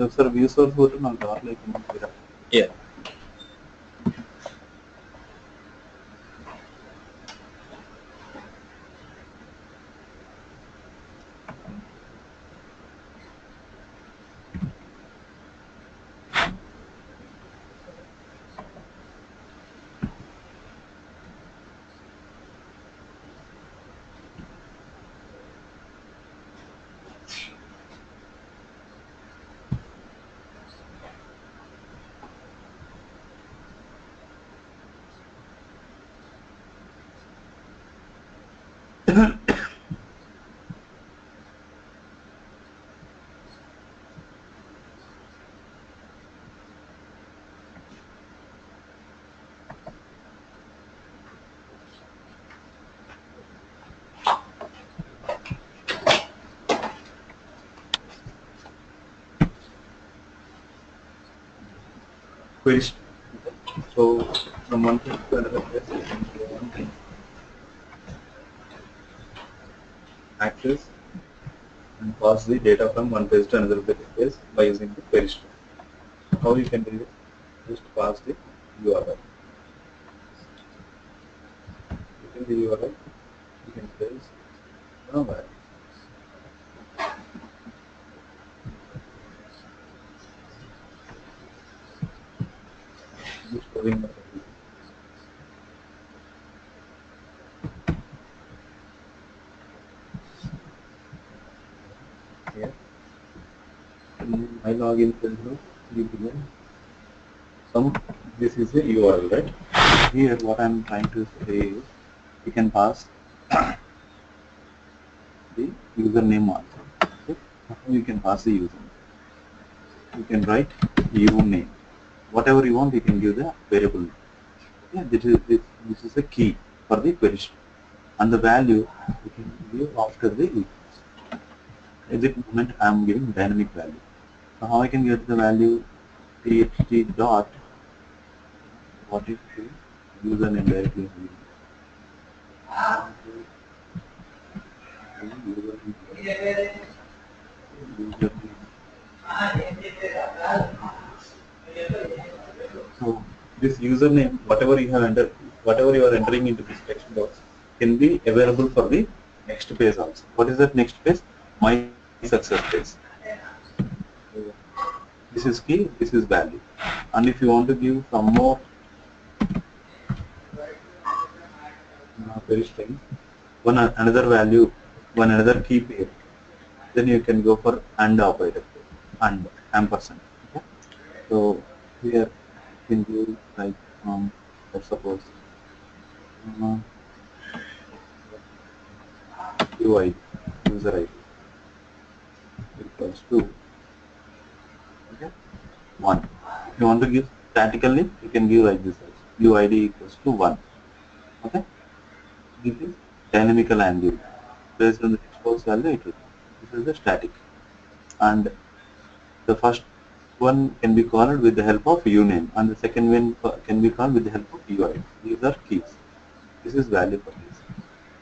ఒకసారి view source కూడా నాకు కావాలి. Yeah. Queries. So from one place to another place, you can go on access and pass the data from one place to another place by using the query string. How you can do it? Just pass the URL. Within the URL, you can place no value. Just storing the value. Here, in my login field, you begin some. This is the URL, right? Here, what I'm trying to say is, you can pass the username also. Okay? You can pass the username. You can write uname. Whatever you want, you can give the variable name. Yeah, this is a key for the query string. And the value you can give after the equals. Exit moment I am giving dynamic value. So how I can get the value txt dot what is the username directly So this username, whatever you have entered, whatever you are entering into this text box, can be available for the next page also. What is that next page? My success page. This is key. This is value. And if you want to give some more very string, another value, one another key pair, then you can go for AND operator, and ampersand. Okay? So here you can give like let's suppose UI user ID equals to okay 1. If you want to give statically, you can give like this also. UID equals to 1. Okay. This is dynamical angle. Based on the expose value, it will come. This is the static. And the first one can be called with the help of uname, and the second one can be called with the help of UID. These are keys. This is value for this.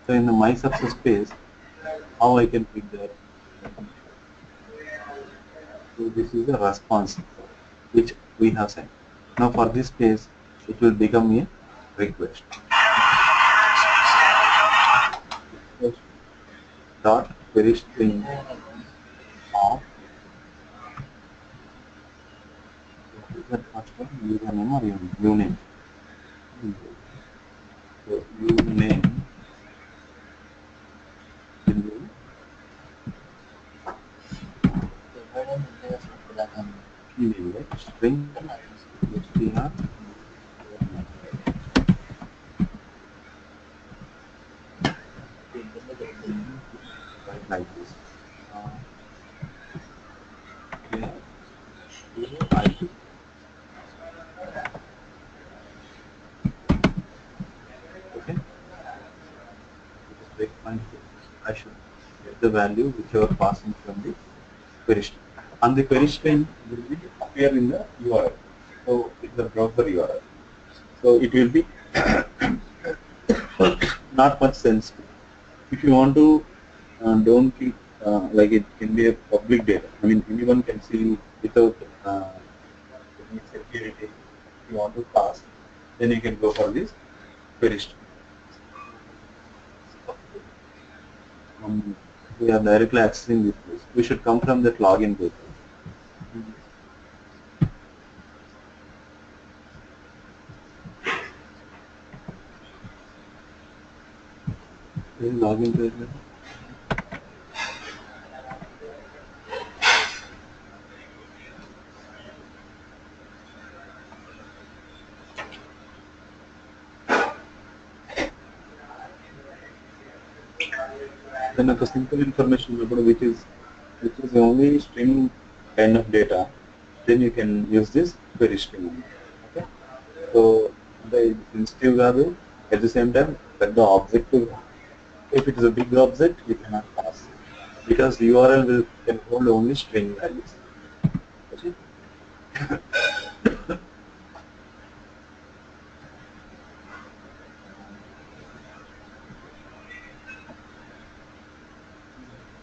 So in the my success page, how I can pick that? So this is the response which we have sent. Now for this case, it will become a request. Request dot query string of what is that first one? Username or uname? So uname will be keyword, right? String str right like this. Yeah, ID. Okay. Just breakpoint here. I should get the value which you are passing from the query string. And the query string will be appear in the URL. So it's the browser URL. So it will be not much sense. If you want to don't keep like it can be a public data. I mean anyone can see without any security. If you want to pass, then you can go for this query string. We are directly accessing this place. We should come from that login page. This is login page. Then a simple information which is only string kind of data, then you can use this query string. Okay. So the sensitive value at the same time that the objective. If it is a big object, you cannot pass because URL will can hold only string values. Okay.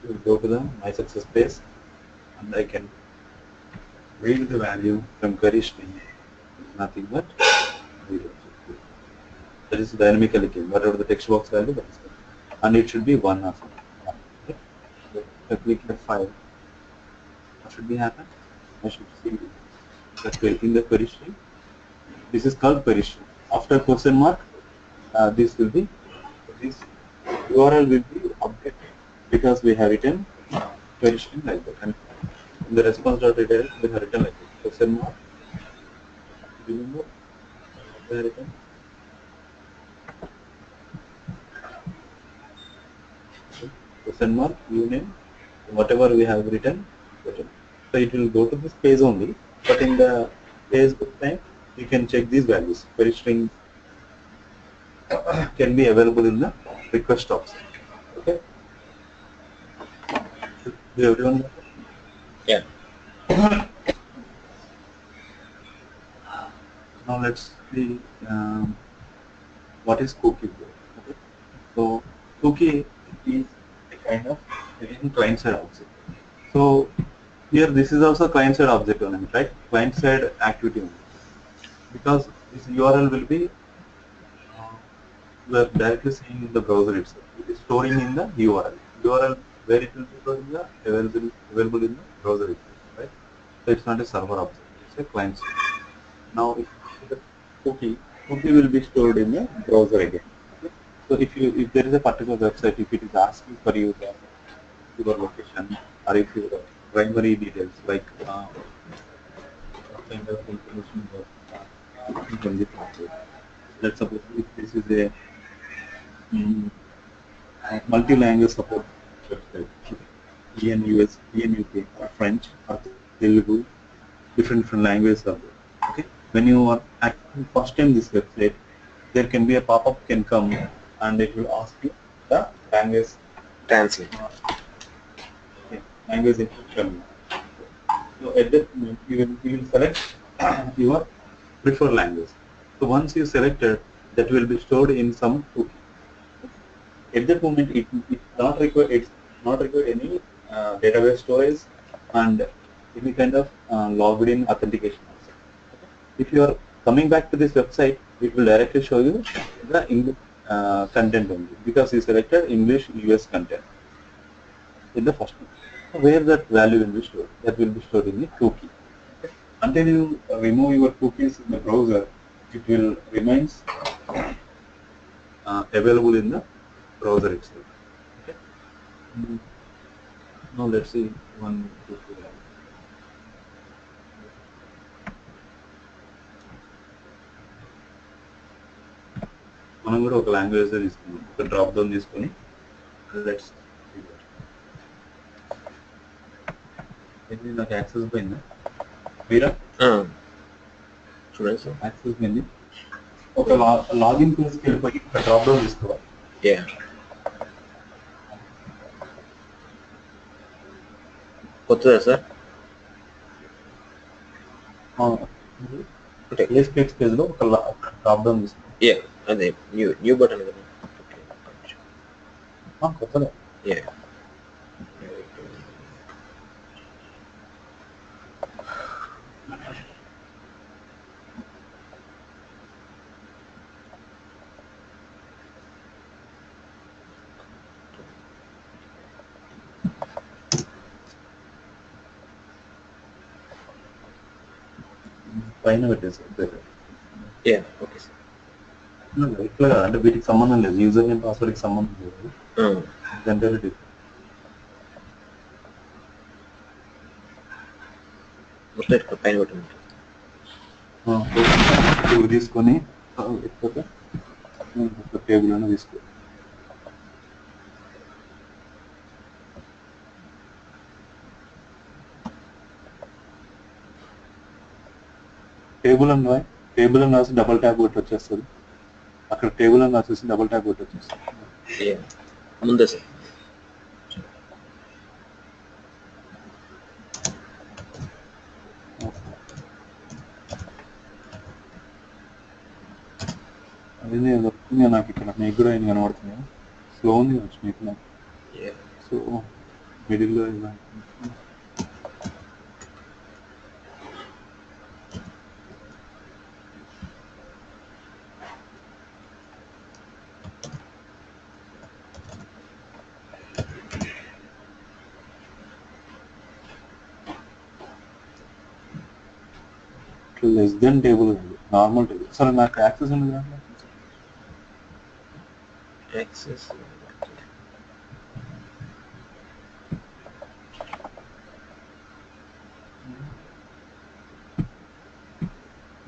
You go to the my success page and I can read the value from query string. It's nothing but 0. That is dynamically given. Whatever the text box value, that is given. And it should be 1 or something. Okay. So if I click F5, what should be happen? I should see that in the query string. This is called query string. After question mark, this URL will be updated because we have written query string like that. And in the response.redirect, we have written like this. Question mark. Remember, we have written. Question mark, uname, whatever we have written. So it will go to this page only, but in the Facebook time, you can check these values. Query string can be available in the request option. Okay. Do everyone? Yeah. Now let's see what is cookie. Okay. So cookie is a kind of again client-side object. So here this is also client-side object only, right? Client-side activity only. Because this URL will be we are directly seeing in the browser itself. It is storing in the URL. URL where it will be stored in the available in the browser itself, right? So it's not a server object, it's a client side. Now if the cookie will be stored in the browser again. Okay? So if there is a particular website, if it is asking for you your location or if your primary details like what kind of information you can get. Let's suppose if this is a multi-language support website, EN UK or French or Telugu, different languages are there. Okay, when you are acting first time this website, there can be a pop-up can come and it will ask you the language Translate. Language input from you. So at that moment you will select your preferred language. So once you selected, that will be stored in some cookie. At that moment, it's not require any database storage, and any kind of logged in authentication also. Okay. If you are coming back to this website, it will directly show you the English content only, because you selected English US content in the first one. So where that value will be stored? That will be stored in the cookie. Okay. Until you remove your cookies in the browser, it will remains available in the browser itself. Okay. Now let's see one tutorial. మనం కూడా ఒక language తీసుకున్నాం, ఒక drop down తీసుకొని let's ఇది నాకు access పోయిందా మీరా చూడండి సార్. యాక్సెస్ పోయింది. ఒక లాగిన్ పేజ్కి వెళ్ళిపోయి ఒక డ్రాప్ డౌన్ తీసుకోవాలి. కొత్తదా సార్? అంటే ఏస్పీఎక్స్ పేజ్లో ఒక డ్రాప్ డౌన్ తీసుకోవాలి. అదే న్యూ బటన్ కదా. కొత్తదే. పైన పెట్టేసి ఓకే సార్. ఇట్లా అంటే వీటికి సంబంధం లేదు, యూజర్ నేమ్ పాస్వర్డ్కి సంబంధం లేదు. జనరల్ పైన పెట్టండి. తీసుకొని టేబుల్ అని తీసుకో. టేబుల్ అని రాసి డబల్ ట్యాప్ కొట్టి వచ్చేస్తుంది. అక్కడ టేబుల్ అని రాసేసి డబల్ ట్యాప్ కొట్టి వచ్చేస్తుంది. ముందే సార్. అది దొరుకుతుంది నాకు ఇక్కడ, మీకు కూడా ఏం కనబడుతుంది. స్లో ఉంది కావచ్చు మీకు నాకు. సో మిడిల్లో లెస్ దెన్ టేబుల్ కాదు, నార్మల్ టేబుల్. సరే నాకు యాక్సెస్ ఉంది దాంట్లో. యాక్సెస్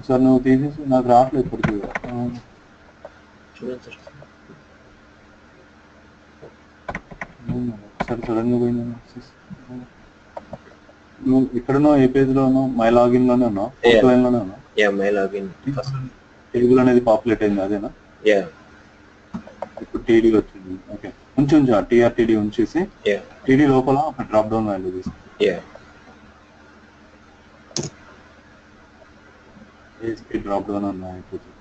సార్ నువ్వు తీసేసి నాకు రావట్లేదు ఇప్పటికీ. చూడండి సార్. సరే సడన్గా పోయింది. నువ్వు ఎక్కడనో ఏ పేజ్లోనో మై లాగిన్ లోనే ఉన్నావు, ఫోర్త్ లైన్ లోనే ఉన్నావు. మై లాగిన్ టేబుల్ అనేది పాపులేట్ అయింది అదేనా? ఇప్పుడు టీడీ వచ్చింది. ఓకే, ఉంచు టీఆర్టీడీ ఉంచేసి టీడీ లోపల ఒక డ్రాప్ డౌన్ వాల్యూ తీసుకో. ఏఎస్పీ డ్రాప్ డౌన్ అన్నా అయిపోతుంది.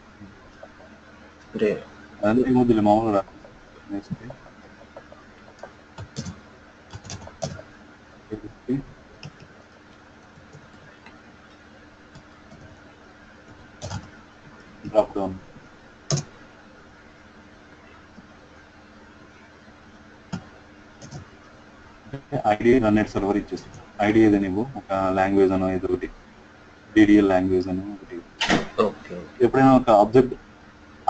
అదే ముద్దులే మామూలుగా ASP drop down. ID run at server ఇచ్చేసి ఐడి ఏదో నువ్వు ఒక లాంగ్వేజ్ అనో ఏదో ఒకటి, డిడిఎల్ లాంగ్వేజ్ అనో ఒకటి. ఎప్పుడైనా ఒక ఆబ్జెక్ట్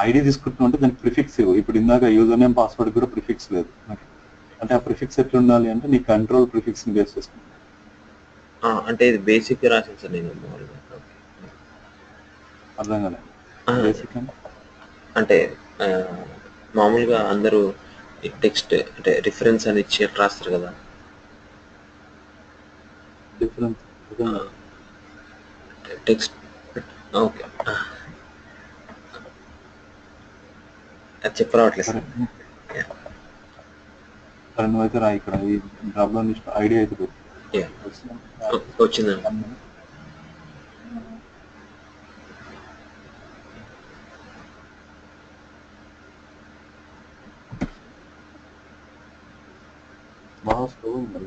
ఐడి తీసుకుంటున్నా అంటే దానికి ప్రిఫిక్స్ ఇవ్వు. ఇప్పుడు ఇందాక యూజర్ నేమ్ పాస్వర్డ్ కూడా ప్రిఫిక్స్ లేదు. అంటే ఆ ప్రిఫిక్స్ ఎట్లా ఉండాలి అంటే నీ కంట్రోల్ ప్రిఫిక్స్ ని బేస్ చేసుకుంటా. అంటే ఇది బేసిక్ రాసింది సార్ నేను. అర్థం కదా బేసిక్ అంటే మామూలుగా అందరూ టెక్స్ట్ అంటే రిఫరెన్స్ అని ఇచ్చి రాస్తారు కదా. డిఫరెన్స్ టెక్స్ట్ ఓకే అది చెప్పరావట్లేదు సార్. సరే నువ్వైతే రా, ఇక్కడ ఈ డ్రాప్ డౌన్ లిస్ట్ ఐడి అయితే వచ్చిందండి. బాగా స్లో ఉంది.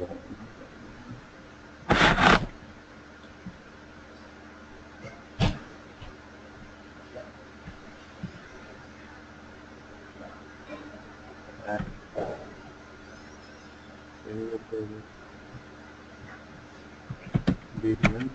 BTN.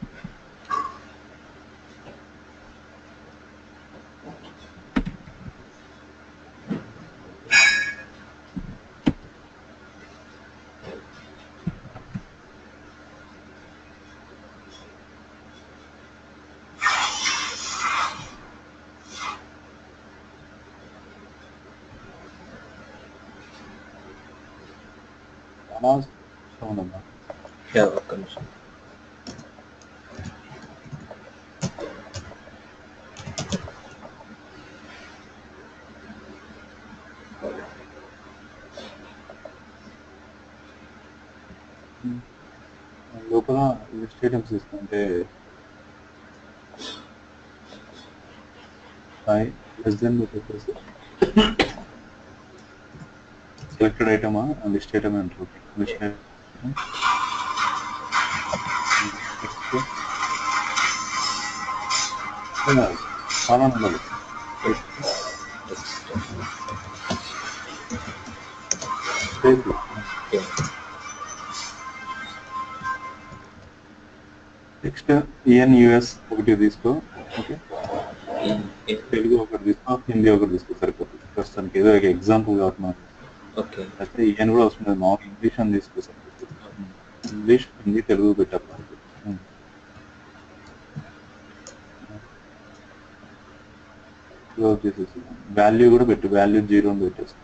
అవునమ్మా. యా ఒక్క నిమిషం. లోపల స్టేటమ్స్ తీసుకుంటే లెస్ దెన్ చెప్పేసి సెలెక్టెడ్ ఐటమా లిస్ట్ ఐటమ్ అంటారు. లిస్ట్ ఐటమ్ చాలా ఉండాలి. నెక్స్ట్ ENUS ఒకటి తీసుకో. ఓకే, తెలుగు ఒకటి తీసుకో, హిందీ ఒకటి తీసుకో సరిపోతుంది ప్రస్తుతానికి. ఏదో ఒక ఎగ్జాంపుల్ కాకుండా ఓకే అయితే ఈయన కూడా వస్తుంది. మామూలు ఇంగ్లీష్ అని తీసుకో సరిపోతుంది. ఇంగ్లీష్, హిందీ, తెలుగు పెట్టాలి. క్లోజ్ చేసేసి వాల్యూ కూడా పెట్టు. వాల్యూ 0 అని పెట్టేసి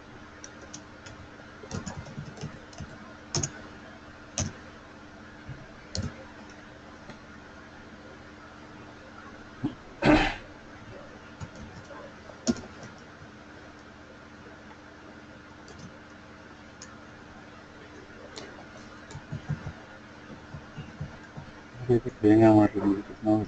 ఏం మాట్లాడుతున్నావు.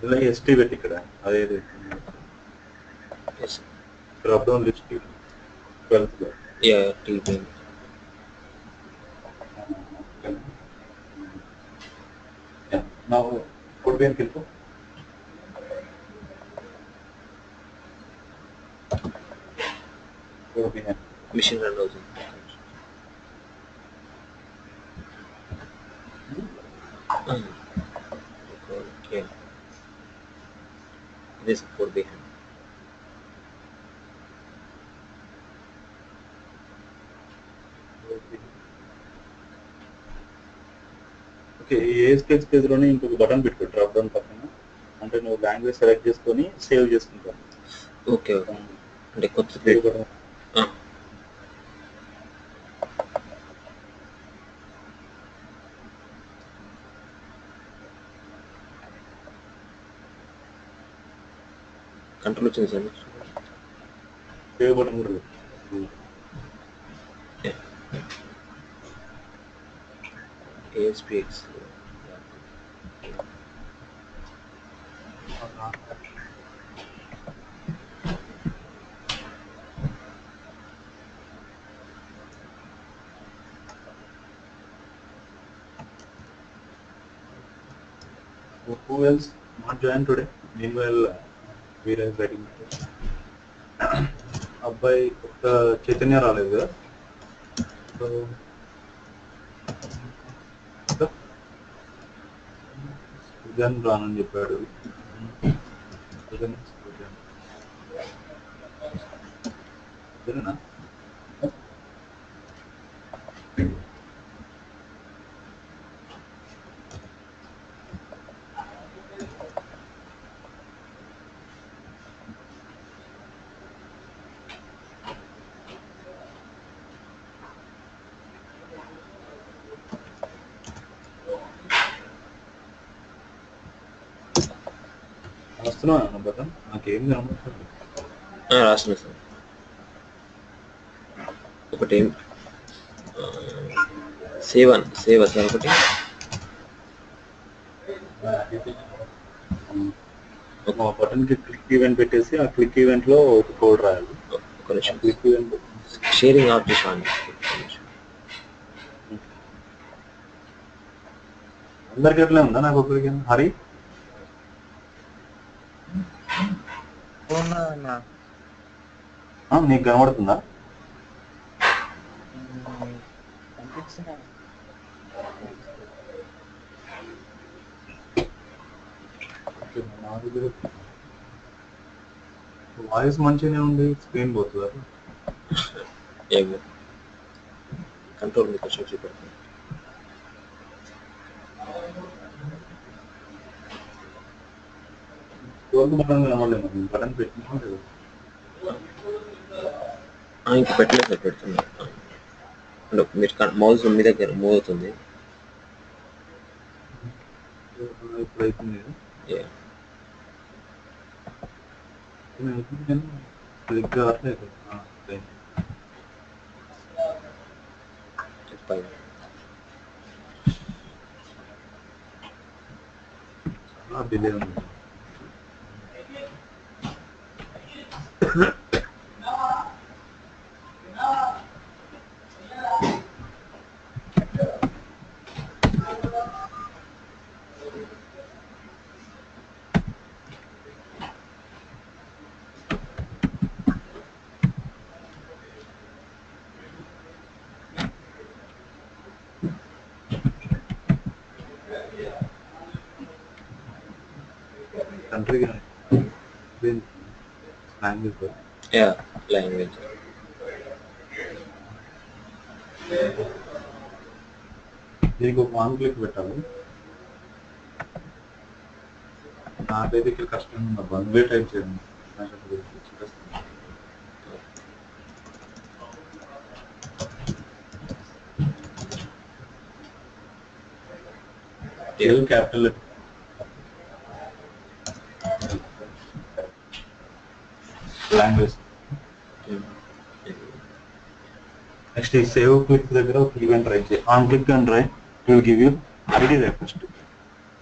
ఇలా ఎస్టీ పెట్టి ఇక్కడ అదే డ్రాప్ డౌన్ లిస్ట్ 12 లో యా టీవీ నా ఫుడ్ బియ్యానికి వెళ్ళిపో. ఫుడ్ బియ్యాన్ని మిషన్ రన్ అవుతుంది. ఓకే ఇది సపోర్ట్ బిహైండ్. ఓకే, ఏ పేజ్లోనే ఇంకొక బటన్ పెట్టుకో డ్రాప్ డౌన్ పక్కన. అంటే నువ్వు లాంగ్వేజ్ సెలెక్ట్ చేసుకొని సేవ్ చేసుకుంటావు. ఓకే ఓకే అంటే కొత్త సేవ్ బటన్ కంట్రోల్ వచ్చింది సార్. సేవ్ బటన్ కూడా పెట్టు. ASPX Who else not joined today? Meanwhile, Veera is writing. అబ్బాయి కొత్త చైతన్య రాలేదు కదా. సో సుజన్ రానని చెప్పాడు. సరేనా? వస్తున్నాను బటన్ నాకేం కనబడుతుంది. రాస్తున్నా సార్. ఒకటి సేవ్ సార్ ఒకటి. బటన్ కి క్లిక్ ఈవెంట్ పెట్టేసి ఆ క్లిక్ ఈవెంట్ లో ఒక కోడ్ రాయాలి. ఒక నిమిషం క్లిక్ ఈవెంట్ షేరింగ్ ఆఫ్ చేసాను. అందరికి ఎట్లా ఉందా? నాకు ఒకరికి హరి నీకు కనబడుతుందా? వాయిస్ మంచిగానే ఉంది, స్క్రీన్ పోతుందా? ఏమో కంట్రోల్ మీకు వచ్చి చూపెడుతుంది. బటన్ కనబడలేదు, బటన్ పెట్టినా లేదు. ఇంక పెట్టలేదు సార్, పెడుతున్నా. మీరు మౌస్ మీ దగ్గర మూవ్ అవుతుంది. ఇప్పుడు అవుతుంది సరిగ్గా పైన చాలా డిలే ఉంది. కంట్రీ లాంగ్వేజ్ దీనికి ఒక వన్ క్లిక్ పెట్టాలి. నాకైతే ఇక్కడ కష్టం ఉంది, వన్వే టైప్ చేయండి. Capital language. నెక్స్ట్ ఈ సేవ్ క్లిక్ దగ్గర ఒక ఈవెంట్ ట్రై చేయి. On click and try it will give you ID. First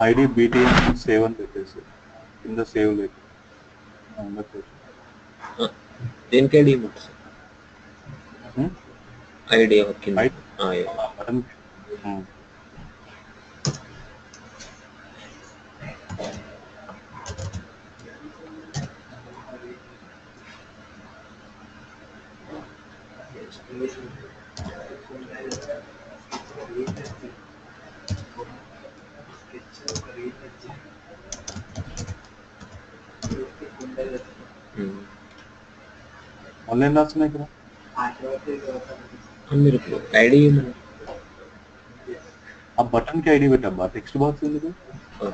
ID BTN save అని పెట్టేసి కింద సేవ్ లేదు. దేనికి ఐడి ఐడి బటన్ ఆన్లైన్ రాస్తున్నాయి ఇక్కడ. మీరు ఐడి ఆ బటన్ కి ఐడి పెట్టబ్బా, టెక్స్ట్ బాక్స్ ఎందుకు?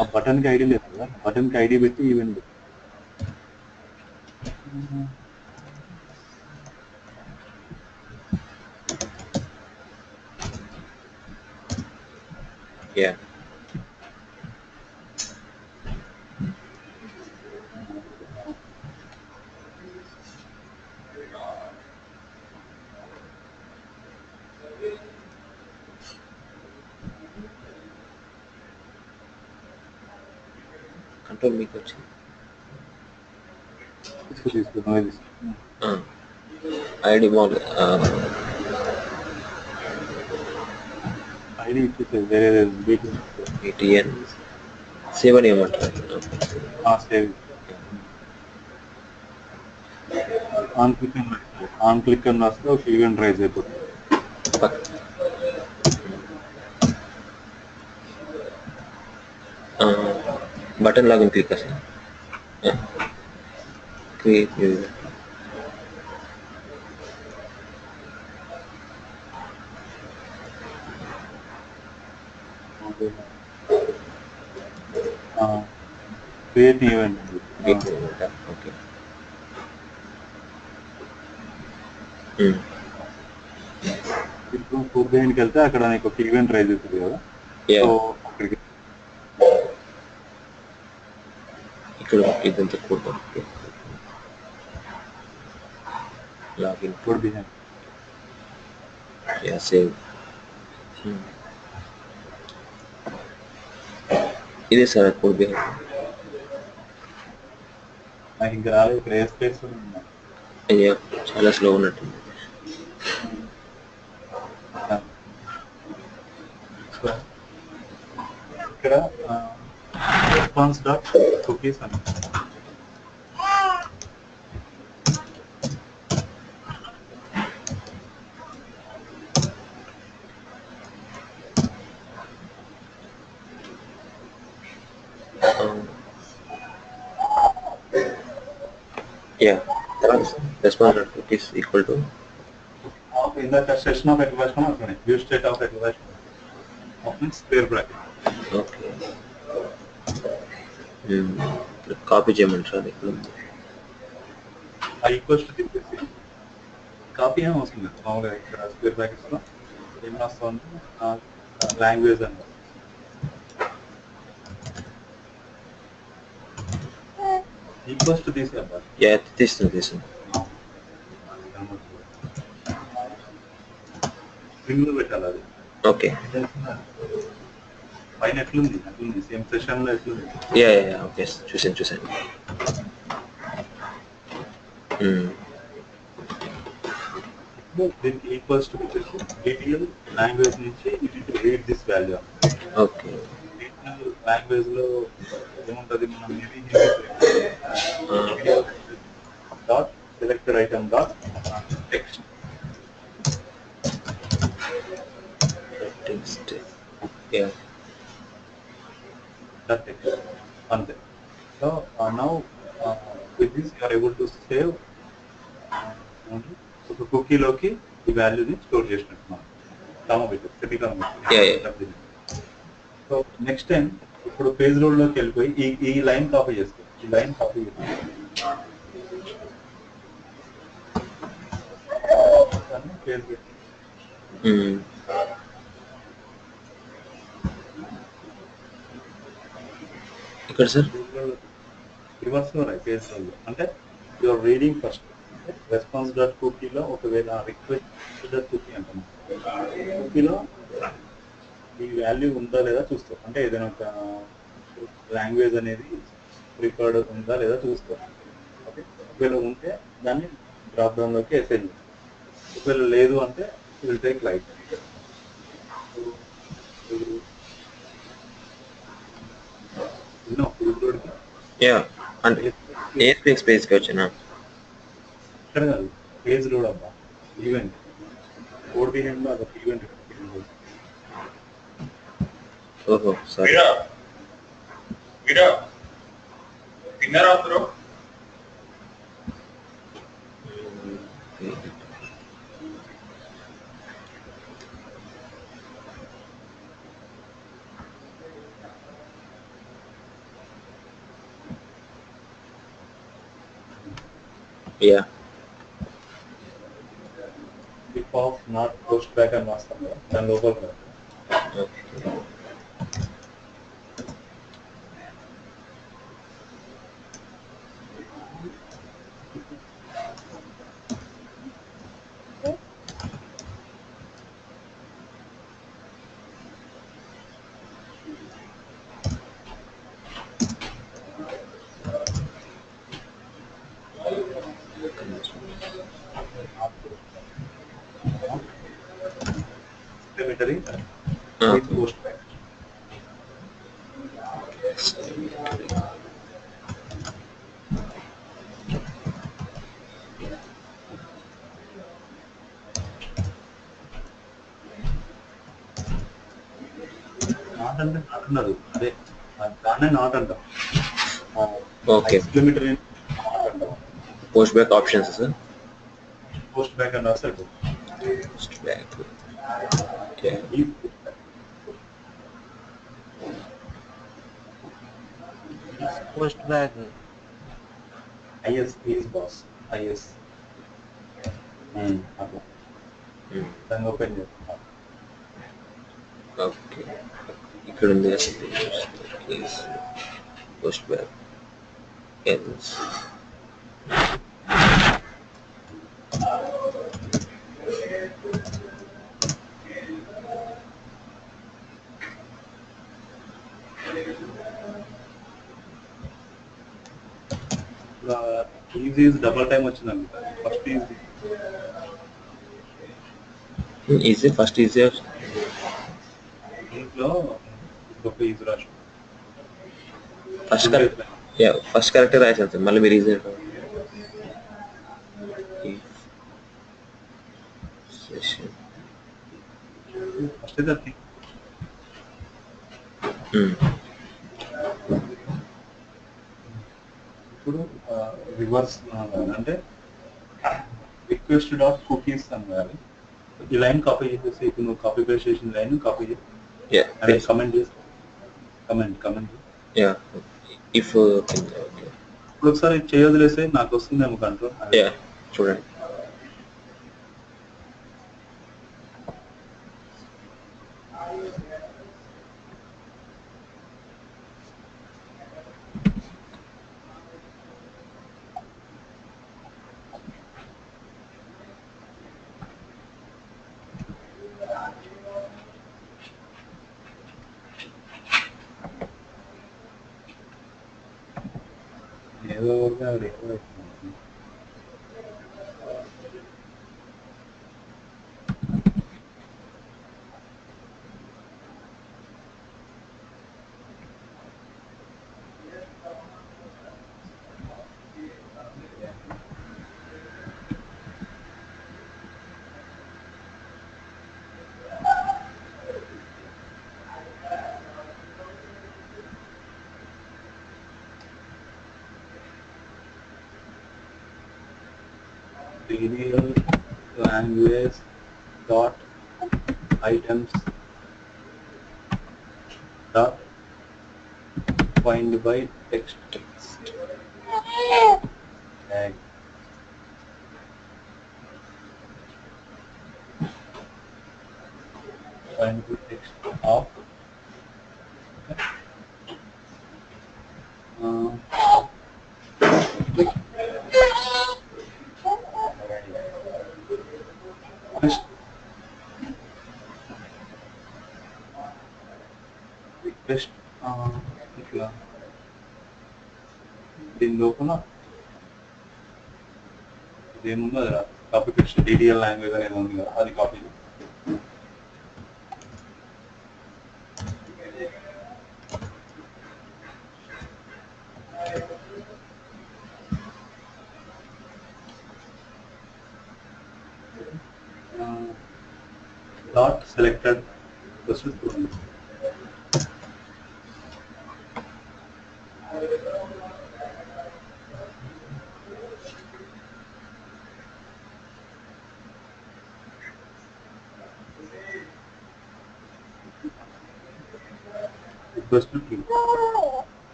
ఆ బటన్ కి ఐడి లేదు కదా, బటన్ కి ఐడి పెట్టి ఈవెంట్. కంట్రోల్ మీకు వచ్చింది. ఐడి ఐడి ఇచ్చేసి వేరే BTN సేవ్ అని ఏమంటారు? సేవ్. ఆన్ క్లిక్ అని రాస్తే ఒక ఈవెంట్ రైజ్ అయిపోతుంది. బటన్ లాగిన్ క్లిక్ అసలు క్రియేట్ క్రియేట్ ఈవెంట్. ఓకే. ఇప్పుడు పూర్తికి వెళ్తే అక్కడ నీకు ఒక ఈవెంట్ రైజ్ అవుతుంది కదా, సో అక్కడికి ఇక్కడ ఇదంతా కొడతాం. Login code behind yeah save. ఇదే సార్ కోడ్ బిహైండ్. నాకు ఇంకా రాలేదు. ఇక్కడ ఏ స్పేస్ ఉంది? అయ్యా చాలా స్లో ఉన్నట్టు. ఇక్కడ రెస్పాన్స్ డాట్ కుకీస్ అని యా తర్వాత response dot cookies equal to ఇందాక సెషన్ ఆఫ్ ఎక్వేషన్ అనుకోండి. View state of equation square bracket. Okay copy చేయమంటారా? అది ఇక్కడ ఉంది. ఆ ఈక్వల్స్ టు తిప్పేసి కాపీ ఏం అవసరం లేదు. మామూలుగా ఇక్కడ స్క్వేర్ బ్రాకెట్స్ లో ఏం రాస్తామంటే లాంగ్వేజ్ అని ఈక్వల్స్ టు తీసి అబ్బా యా తీస్తుంది. స్ట్రింగ్ లో పెట్టాలి. అది ఓకే పైన ఎట్లుంది సేమ్ సెషన్ లో ఎట్లుంది. యా ఓకే చూసాను. దీనికి ఈక్వల్స్ టు వచ్చేసి డిటిఎల్ లాంగ్వేజ్ నుంచి read this value. Okay DTL language లో ఏముంటది? మనం dot selected item dot text yeah that text అంతే. So now with this you are able to save ఒక కుకీలోకి ఈ వాల్యూని స్టోర్ చేసినట్టు మనం కామా పెట్టి సెమీ కామా పెట్టి. సో నెక్స్ట్ టైం ఇప్పుడు పేజ్ రోడ్ లోకి వెళ్ళిపోయి ఈ లైన్ కాపీ చేస్తాం. ఈ లైన్ కాపీ చేస్తాం పేజ్ ఇక్కడ సార్ రివర్స్ లో పేజ్ రోడ్ లో అంటే your reading first response dot కుకీలో ఒకవేళ రిక్వెస్ట్ డాట్ కుకీ అంటాం. కుకీలో ఈ వాల్యూ ఉందా లేదా చూస్తాం. అంటే ఏదైనా ఒక లాంగ్వేజ్ అనేది ప్రిఫర్డ్ ఉందా లేదా చూస్తాం. ఓకే ఒకవేళ ఉంటే దాన్ని డ్రాప్ డౌన్ లోకి అసైన్ చేస్తాం. ఒకవేళ లేదు అంటే విల్ టేక్ లైట్. యా అంటే ఏ స్పేస్కి వచ్చినా ఇక్కడ కాదు పేజ్ లోడ్ అబ్బా ఈవెంట్ కోడ్ బిహైండ్ లో అదొక ఈవెంట్. ఓహో సారీ. తిన్నారా bro? Yeah if of not post back అని రాస్తాం కదా దాని లోపల రాదు. ఓకే పోస్ట్ బ్యాక్ నాట్ అంటే నాట్ అన్నారు. అదే దాన్నే నాట్ అంటాం. ఓకే కిలోమీటర్ నాట్ అంటాం. Post back options sir. Post back అని రాస్తాడు. Post back post back is is boss is అట్లా దాన్ని ఓపెన్ చేస్తాం. ఓకే ఇక్కడ ఉంది post back. else. Easy double time వచ్చిందండి. First easy easy first easy దీంట్లో ఇంకొక ఈజీ రాష్ట్రం ఫస్ట్ కరెక్ట్. ఫస్ట్ కరెక్ట్ రాసేది మళ్ళీ మీరు ఈజీ సెషన్. ఫస్ట్ అయితే అది ఇప్పుడు రివర్స్ అంటే రిక్వెస్ట్ డాట్ కుకీస్ అన్నారు. ఈ లైన్ కాపీ చేసేసి ఇప్పుడు నువ్వు కాపీ పేస్ట్ చేసిన లైన్ కాపీ చేసి కమెంట్ చేసి కమెంట్ ఇఫ్ ఇప్పుడు ఒకసారి చేయొదిలేస్తే నాకు వస్తుందేమో కంట్రోల్. చూడండి. ఏదో ఒకటి అది ఎక్కువ అవుతుంది. Serial language dot items dot find by text. Tag. Find by text of. Request ఇట్లా దీని లోపల ఇదేముందో అది కాపీ పేస్ట్ డిడిఎల్ లాంగ్వేజ్ అనేది ఉంది కదా, అది copy dot selected request to true.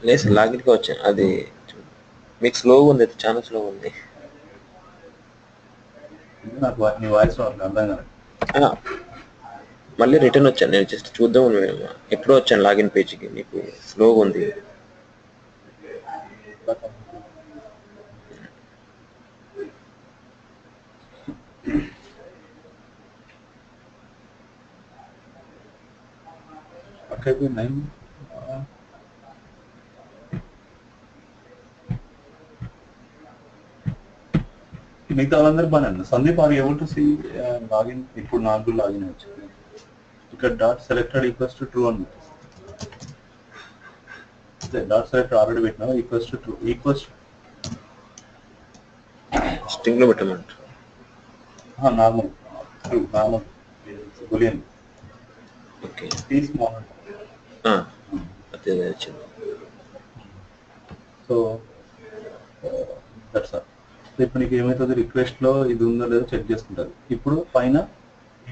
లేదు లాగిన్కి వచ్చాను. అది మీకు స్లోగా ఉంది, చాలా స్లోగా ఉంది. నాకు నీ వాయిస్ అర్థం కాదు. మళ్ళీ రిటర్న్ వచ్చాను, నేను జస్ట్ చూద్దాం ఎప్పుడో వచ్చాను లాగిన్ పేజ్కి, మీకు స్లోగా ఉంది. మిగతా వాళ్ళందరూ బాగానే ఉంది. Sandeep are able to see login? ఇప్పుడు నాకు లాగిన్ వచ్చింది. ఇక్కడ dot selected equals to true అని డాట్ సెలెక్టెడ్ ఆల్రెడీ పెట్టినా equals to true equals string లో పెట్టమంట. Normal true normal boolean. Okay T small అదే వచ్చింది. So that's all. ఇప్పుడు నీకు ఏమవుతుంది, రిక్వెస్ట్ లో ఇది ఉందో లేదో చెక్ చేసుకుంటారు. ఇప్పుడు పైన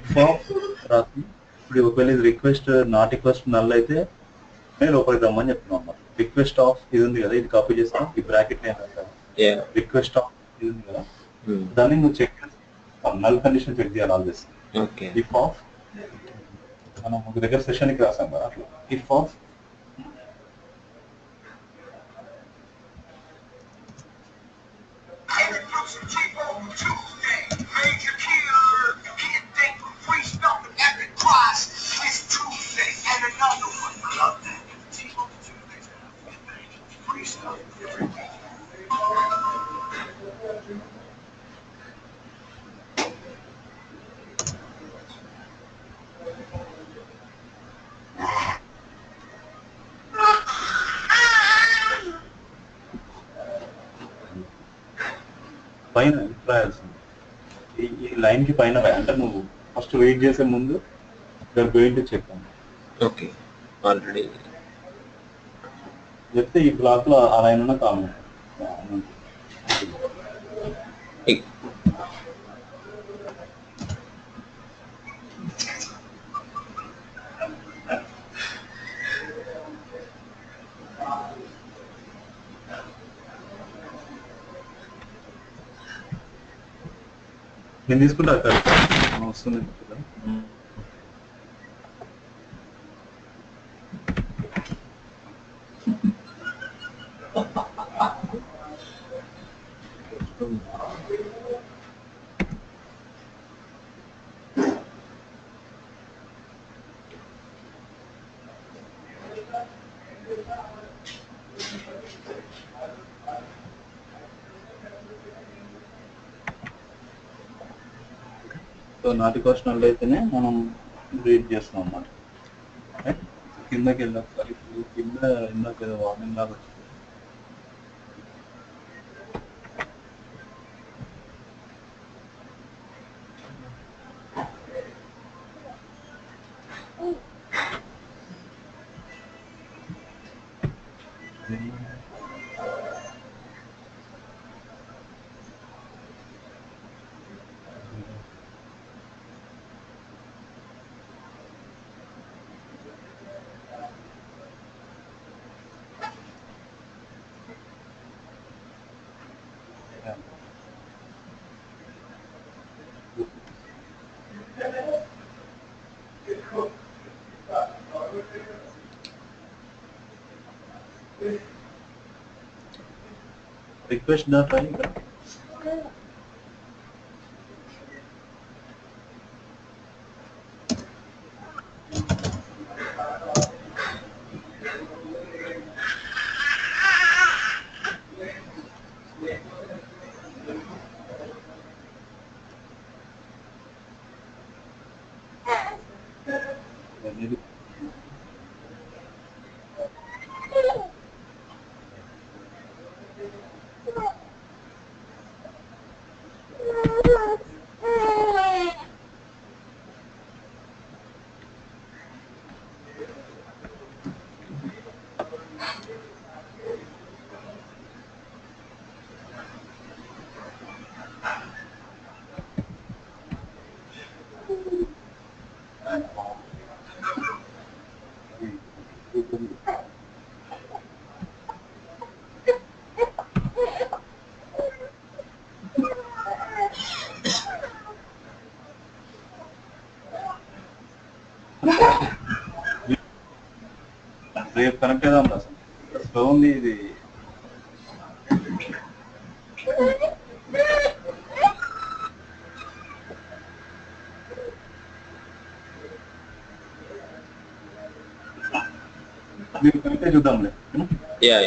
ఇఫ్ ఆఫ్ రాసి ఇప్పుడు ఒకవేళ ఇది రిక్వెస్ట్ నాట్ రిక్వెస్ట్ నల్ అయితే నేను లోపలికి రమ్మని చెప్తున్నాం అన్నమాట. రిక్వెస్ట్ ఆఫ్ ఇది ఉంది కదా, ఇది కాపీ చేస్తాం, ఈ బ్రాకెట్ రిక్వెస్ట్ ఆఫ్ ఇది ఉంది కదా, దాన్ని నువ్వు చెక్ చేస్తావు, నల్ కండిషన్ చెక్ చేయాలి ఆల్వేస్. ఇఫ్ ఆఫ్ మనం ఒక దగ్గర సెషన్కి రాసాం కదా, అట్లా ఇఫ్ ఆఫ్ పైన రాయాల్సింది. ఈ లైన్ కి పైన అంటే నువ్వు ఫస్ట్ వెయిట్ చేసే ముందు going to check okay already చెప్తే ఈ బ్లాక్ లో ఆ లైన్ ఉన్న కామెంట్ నేను తీసుకుంటా వస్తుంది. సో నాటి క్వశ్చన్ అయితేనే మనం రీడ్ చేస్తాం అన్నమాట. కిందకి వెళ్ళి ఒకసారి కింద ఇందాక ఏదో వార్నింగ్ లాగా వచ్చింది. రిక్వెస్ట్ డేటా ఇక్కడ రేపు కనెక్ట్ అవుదాం రా. అసలు స్లో ఉంది ఇది. మీరు కనెక్ట్ చూద్దాంలే. యా